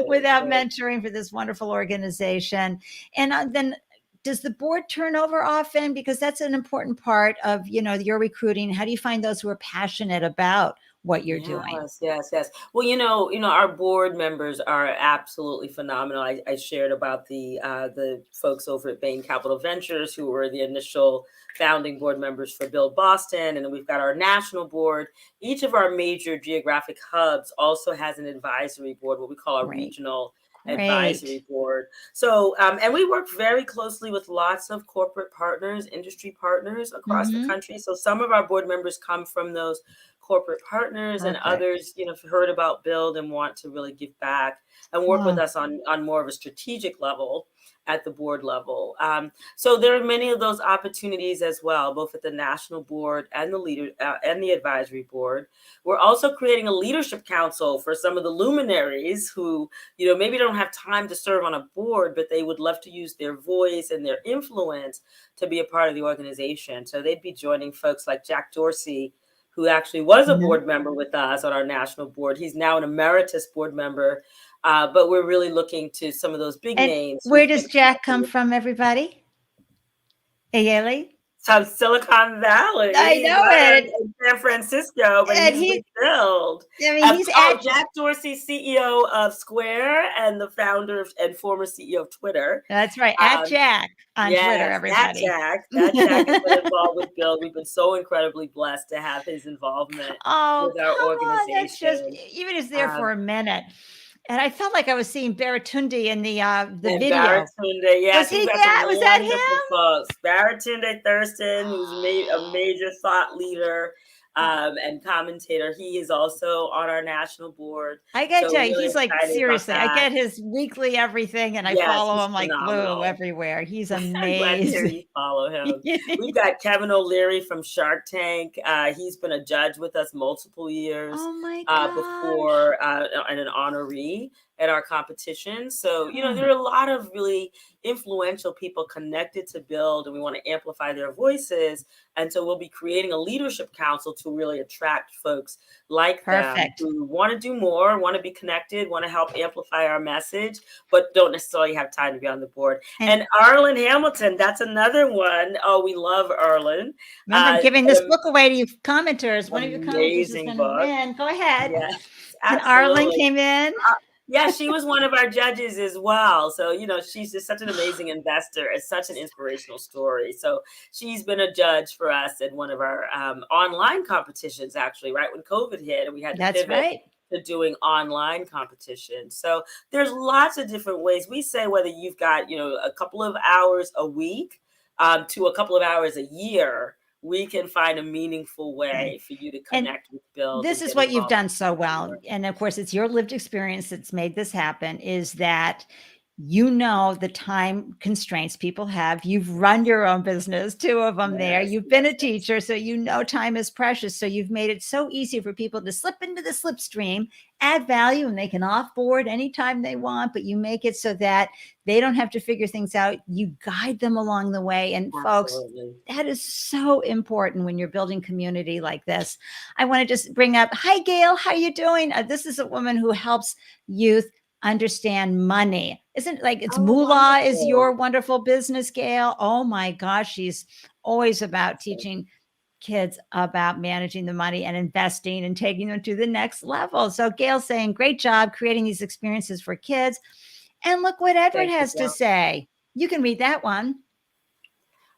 without mentoring for this wonderful organization. And then does the board turn over often? Because that's an important part of, your recruiting. How do you find those who are passionate about what you're doing? Yes. Well, our board members are absolutely phenomenal. I shared about the folks over at Bain Capital Ventures who were the initial founding board members for Build Boston. And then we've got our national board. Each of our major geographic hubs also has an advisory board, what we call a regional advisory board. So, and we work very closely with lots of corporate partners, industry partners across the country. So some of our board members come from those corporate partners and Perfect. others, have heard about Build and want to really give back and work with Wow. us on more of a strategic level at the board level. So there are many of those opportunities as well, both at the national board and the advisory board. We're also creating a leadership council for some of the luminaries who, maybe don't have time to serve on a board, but they would love to use their voice and their influence to be a part of the organization. So they'd be joining folks like Jack Dorsey, who actually was a board member with us on our national board. He's now an emeritus board member. But we're really looking to some of those big And names. where does Jack come from, everybody? Ayele? From Silicon Valley. I He's know right it. in San Francisco, but And he's with Build. I mean, he's at Jack Dorsey, CEO of Square and the founder and former CEO of Twitter. That's right. At Um, Jack on Twitter, everybody. That Jack has been involved with Build. We've been so incredibly blessed to have his involvement Oh, with our come on. That's just, organization. even is there for a minute. And I felt like I was seeing Baratunde in the And video. Baratunde, yes, Was he we've got that? some Was that wonderful him? folks. Baratunde Thurston, who's a major thought leader and commentator. He is also on our national board. I got to So tell you, really he's like, excited about seriously, I that. get his weekly everything and I Yes, follow he's him like glue phenomenal. everywhere. He's I'm glad to hear amazing. you follow him. We've got Kevin O'Leary from Shark Tank. He's been a judge with us multiple years Oh my gosh. before and an honoree at our competition. So, there are a lot of really influential people connected to Build, and we want to amplify their voices. And so we'll be creating a leadership council to really attract folks like them who want to do more, want to be connected, want to help amplify our message, but don't necessarily have time to be on the board. And Arlen Hamilton, that's another one. Oh, we love Arlen. Remember giving this book away to you commenters. One of your commenters is going to win. Go ahead. Yes, and Arlen came in. Yeah, she was one of our judges as well. So, she's just such an amazing investor. It's such an inspirational story. So she's been a judge for us at one of our online competitions, actually, right when COVID hit, and we had to pivot to doing online competitions. So there's lots of different ways. We say whether you've got, a couple of hours a week to a couple of hours a year, we can find a meaningful way for you to connect with Build. This is what you've done so well. And of course, it's your lived experience that's made this happen, is that the time constraints people have. You've run your own business, 2 of them there. You've been a teacher, so time is precious. So you've made it so easy for people to slip into the slipstream, add value, and they can offboard anytime they want, but you make it so that they don't have to figure things out. You guide them along the way. And folks, that is so important when you're building community like this. I want to just bring up, hi, Gail, how you doing? This is a woman who helps youth understand money. Isn't like it's Moolah is your wonderful business, Gail? Oh my gosh, she's always about teaching kids about managing the money and investing and taking them to the next level. So Gail's saying, great job creating these experiences for kids. And look what Edward has to say. You can read that one.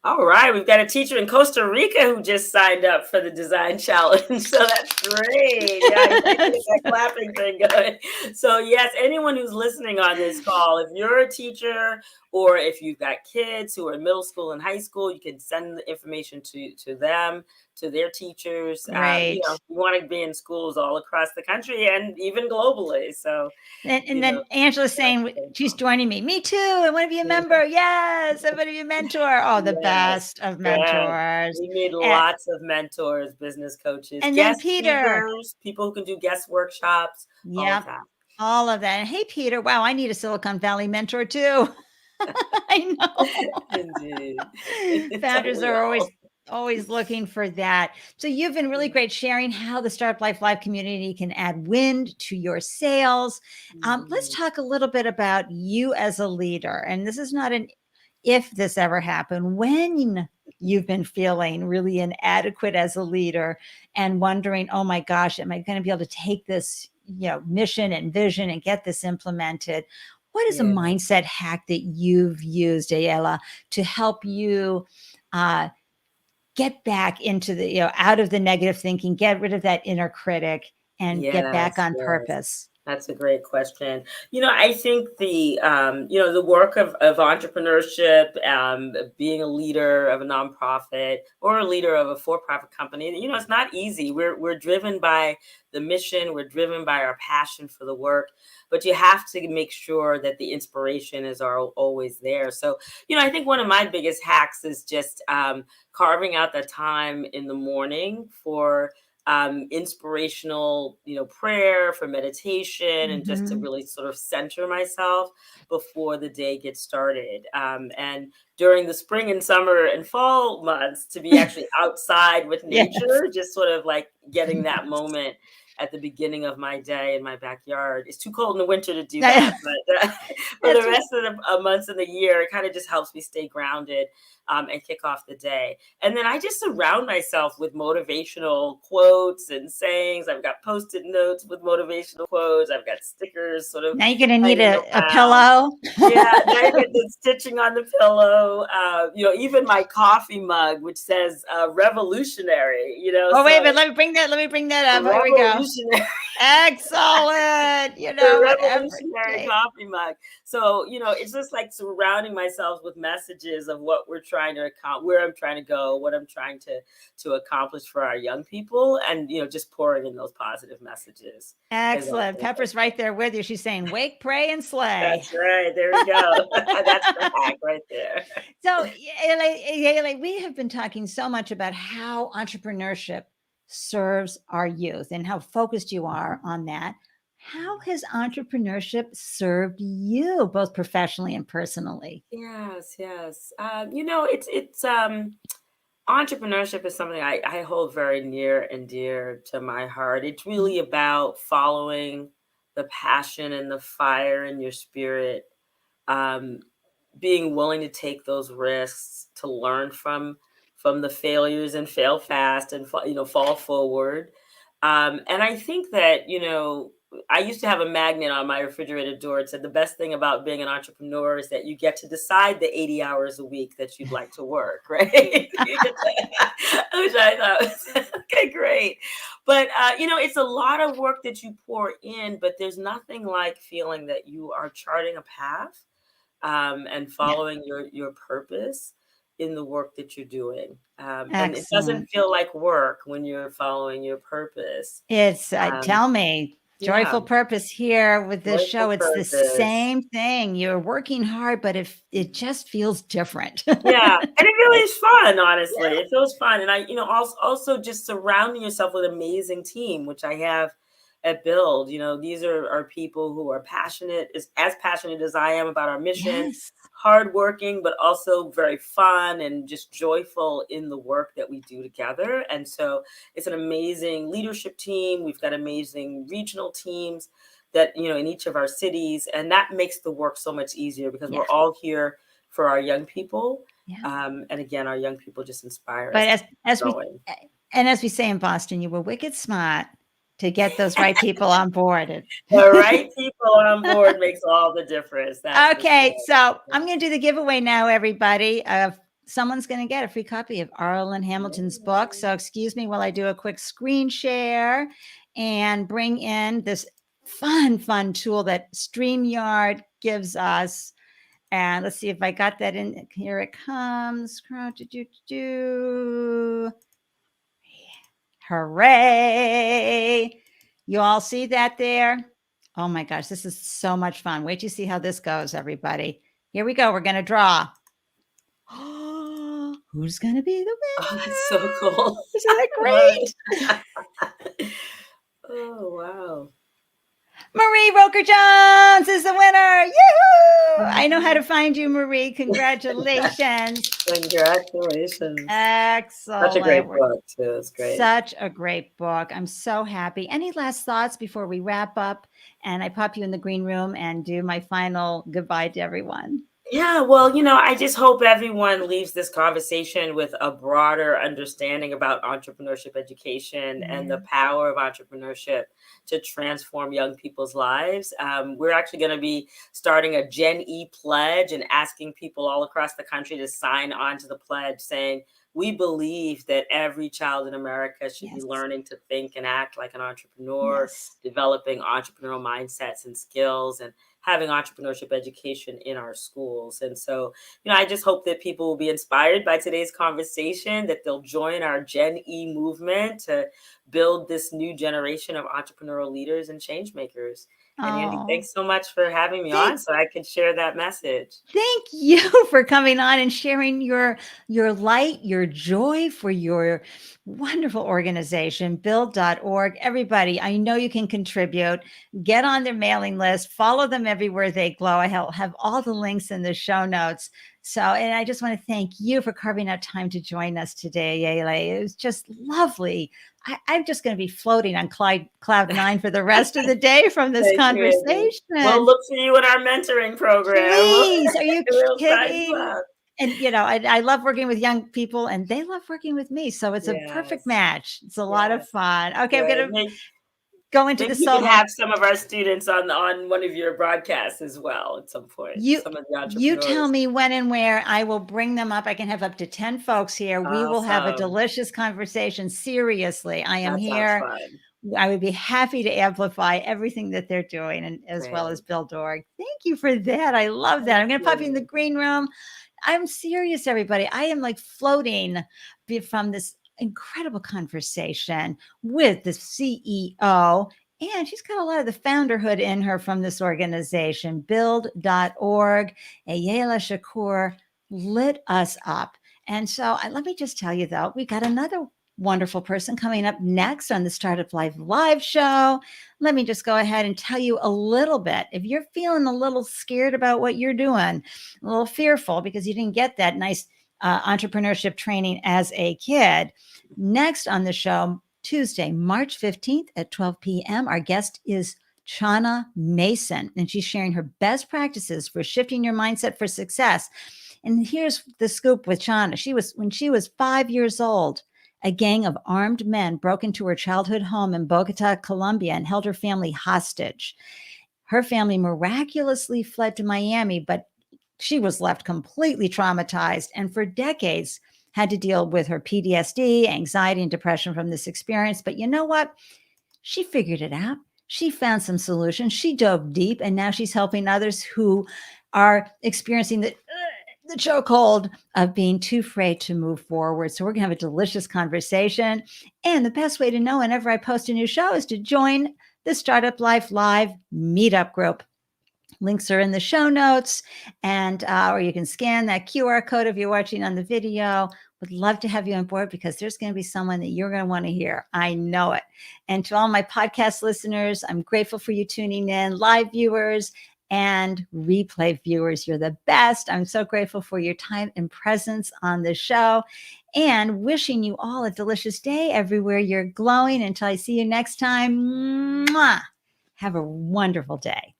All right, we've got a teacher in Costa Rica who just signed up for the design challenge. So that's great. Yeah, that clapping thing going. So yes, anyone who's listening on this call, if you're a teacher or if you've got kids who are in middle school and high school, you can send the information to them, to their teachers. Right. We want to be in schools all across the country and even globally. So, and then Angela's saying she's joining me. Me too. I want to be a member. Yes, I want to be a mentor. Oh, the best of mentors. We need lots of mentors, business coaches, and guest then Peter, speakers, people who can do guest workshops. Yeah, all of that. And hey, Peter, wow, I need a Silicon Valley mentor too. I know. Indeed. Founders are always looking for that. So you've been really great sharing how the Startup Life Live community can add wind to your sails. Let's talk a little bit about you as a leader. And this is not an if this ever happened, when you've been feeling really inadequate as a leader and wondering, oh my gosh, am I going to be able to take this, mission and vision and get this implemented? What is a mindset hack that you've used, Ayele, to help you get back into the, out of the negative thinking, get rid of that inner critic and get back on purpose? That's a great question. I think the work of entrepreneurship, being a leader of a nonprofit or a leader of a for-profit company, it's not easy. We're driven by the mission. We're driven by our passion for the work, but you have to make sure that the inspiration is always there. So, I think one of my biggest hacks is just carving out the time in the morning for inspirational, prayer, for meditation, and just to Mhm. really sort of center myself before the day gets started. And during the spring and summer and fall months, to be actually outside with Yes. nature, just sort of like getting that moment at the beginning of my day in my backyard. It's too cold in the winter to do that, but for the That's right. rest of the months of the year, it kind of just helps me stay grounded and kick off the day. And then I just surround myself with motivational quotes and sayings. I've got post-it notes with motivational quotes. I've got stickers sort of Now you're gonna need hanging a around. pillow. Yeah, now you get the stitching on the pillow. Even my coffee mug, which says revolutionary, Oh, wait a so minute. Let me bring that up. Here we go. revolutionary. Excellent. The Whatever it revolutionary takes. coffee mug. So, it's just like surrounding myself with messages of what we're trying to accomplish, where I'm trying to go, what I'm trying to accomplish for our young people, and just pouring in those positive messages is Excellent. also Pepper's right there with you. She's saying, wake, pray, and slay. that's right. There we go. That's the hack right there. So, Ayele, we have been talking so much about how entrepreneurship serves our youth and how focused you are on that. How has entrepreneurship served you, both professionally and personally? Yes, yes. It's entrepreneurship is something I hold very near and dear to my heart. It's really about following the passion and the fire in your spirit, um, being willing to take those risks, to learn from the failures and fail fast and fall forward. And I think that I used to have a magnet on my refrigerator door. It said the best thing about being an entrepreneur is that you get to decide the 80 hours a week that you'd like to work, right? Which I thought was okay, great. But it's a lot of work that you pour in, but there's nothing like feeling that you are charting a path and Yeah. following your purpose in the work that you're doing. And it doesn't Excellent. feel like work when you're following your purpose. It's, Um, tell me, yeah, joyful purpose here with this show. joyful It's the purpose. same thing. You're working hard, but if it just feels different. Yeah, and it really is fun, honestly. It feels fun. And also just surrounding yourself with an amazing team, which I have at Build. These are people who are passionate, as passionate as I am about our mission, Yes. hardworking, but also very fun and just joyful in the work that we do together. And so it's an amazing leadership team. We've got amazing regional teams that, in each of our cities. And that makes the work so much easier because Yeah. we're all here for our young people. Yeah. And again, our young people just inspire But us to as keep as we going. and as we say in Boston, you were wicked smart to get those right people on board. The right people on board makes all the difference. That's for Okay, sure. so I'm going to do the giveaway now, everybody. Someone's going to get a free copy of Arlen Hamilton's book. So excuse me while I do a quick screen share and bring in this fun tool that StreamYard gives us. And let's see if I got that in. Here it comes. Hooray. You all see that there? Oh my gosh, this is so much fun. Wait to see how this goes, everybody. Here we go. We're going to draw. Who's going to be the Oh, winner? that's so cool. Isn't that I love great? it. Oh, wow. Marie Roker Jones is the winner. Yoo-hoo! I know how to find you, Marie. Congratulations. Congratulations. Excellent. Such a great book, too. It's great. Such a great book. I'm so happy. Any last thoughts before we wrap up and I pop you in the green room and do my final goodbye to everyone? Yeah, well, I just hope everyone leaves this conversation with a broader understanding about entrepreneurship education and Yeah. the power of entrepreneurship to transform young people's lives. We're actually going to be starting a Gen E pledge and asking people all across the country to sign on to the pledge saying, we believe that every child in America should be Yes. learning to think and act like an entrepreneur, Yes. developing entrepreneurial mindsets and skills, and having entrepreneurship education in our schools. And so, I just hope that people will be inspired by today's conversation, that they'll join our Gen E movement to build this new generation of entrepreneurial leaders and change makers. And Andy, Oh, thanks so much for having me on thank so I could share that message. Thank you for coming on and sharing your light, your joy for your wonderful organization, build.org. Everybody, I know you can contribute. Get on their mailing list, follow them everywhere they glow. I have all the links in the show notes. So, and I just want to thank you for carving out time to join us today, Ayele. It was just lovely. I'm just going to be floating on cloud nine for the rest of the day from this Thank you, Andy. We'll conversation. look for you in our mentoring program. Please, are you We'll sign you kidding? up. And I love working with young people and they love working with me. So it's a perfect Yes. match. It's a lot of Yes. fun. Okay, I'm Good. gonna go into the Maybe you can solo. have some of our students on one of your broadcasts as well at some point. You Some of the you tell entrepreneurs. me when and where. I will bring them up. I can have up to 10 folks here. We will have a Awesome. delicious conversation. Seriously, I am That sounds here. fun. I would be happy to amplify everything that they're doing and as well as Great. Build.org. Thank you for that. I love that. Thank I'm going to pop you in the you. green room. I'm serious, everybody. I am like floating from this incredible conversation with the CEO. And she's got a lot of the founderhood in her from this organization, build.org. Ayele Shakur lit us up. And so let me just tell you, though, we got another wonderful person coming up next on the Startup Life Live show. Let me just go ahead and tell you a little bit. If you're feeling a little scared about what you're doing, a little fearful because you didn't get that nice entrepreneurship training as a kid, next on the show, Tuesday, March 15th at 12 p.m., our guest is Chana Mason, and she's sharing her best practices for shifting your mindset for success. And here's the scoop with Chana. When she was 5 years old, a gang of armed men broke into her childhood home in Bogota, Colombia, and held her family hostage. Her family miraculously fled to Miami, but she was left completely traumatized and for decades had to deal with her PTSD, anxiety, and depression from this experience. But you know what? She figured it out. She found some solutions. She dove deep, and now she's helping others who are experiencing the chokehold of being too afraid to move forward. So we're going to have a delicious conversation. And the best way to know whenever I post a new show is to join the Startup Life Live meetup group. Links are in the show notes, and or you can scan that QR code if you're watching on the video. Would love to have you on board because there's going to be someone that you're going to want to hear. I know it. And to all my podcast listeners, I'm grateful for you tuning in, live viewers and replay viewers. You're the best. I'm so grateful for your time and presence on the show and wishing you all a delicious day everywhere you're glowing. Until I see you next time, mwah, have a wonderful day.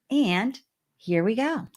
And here we go.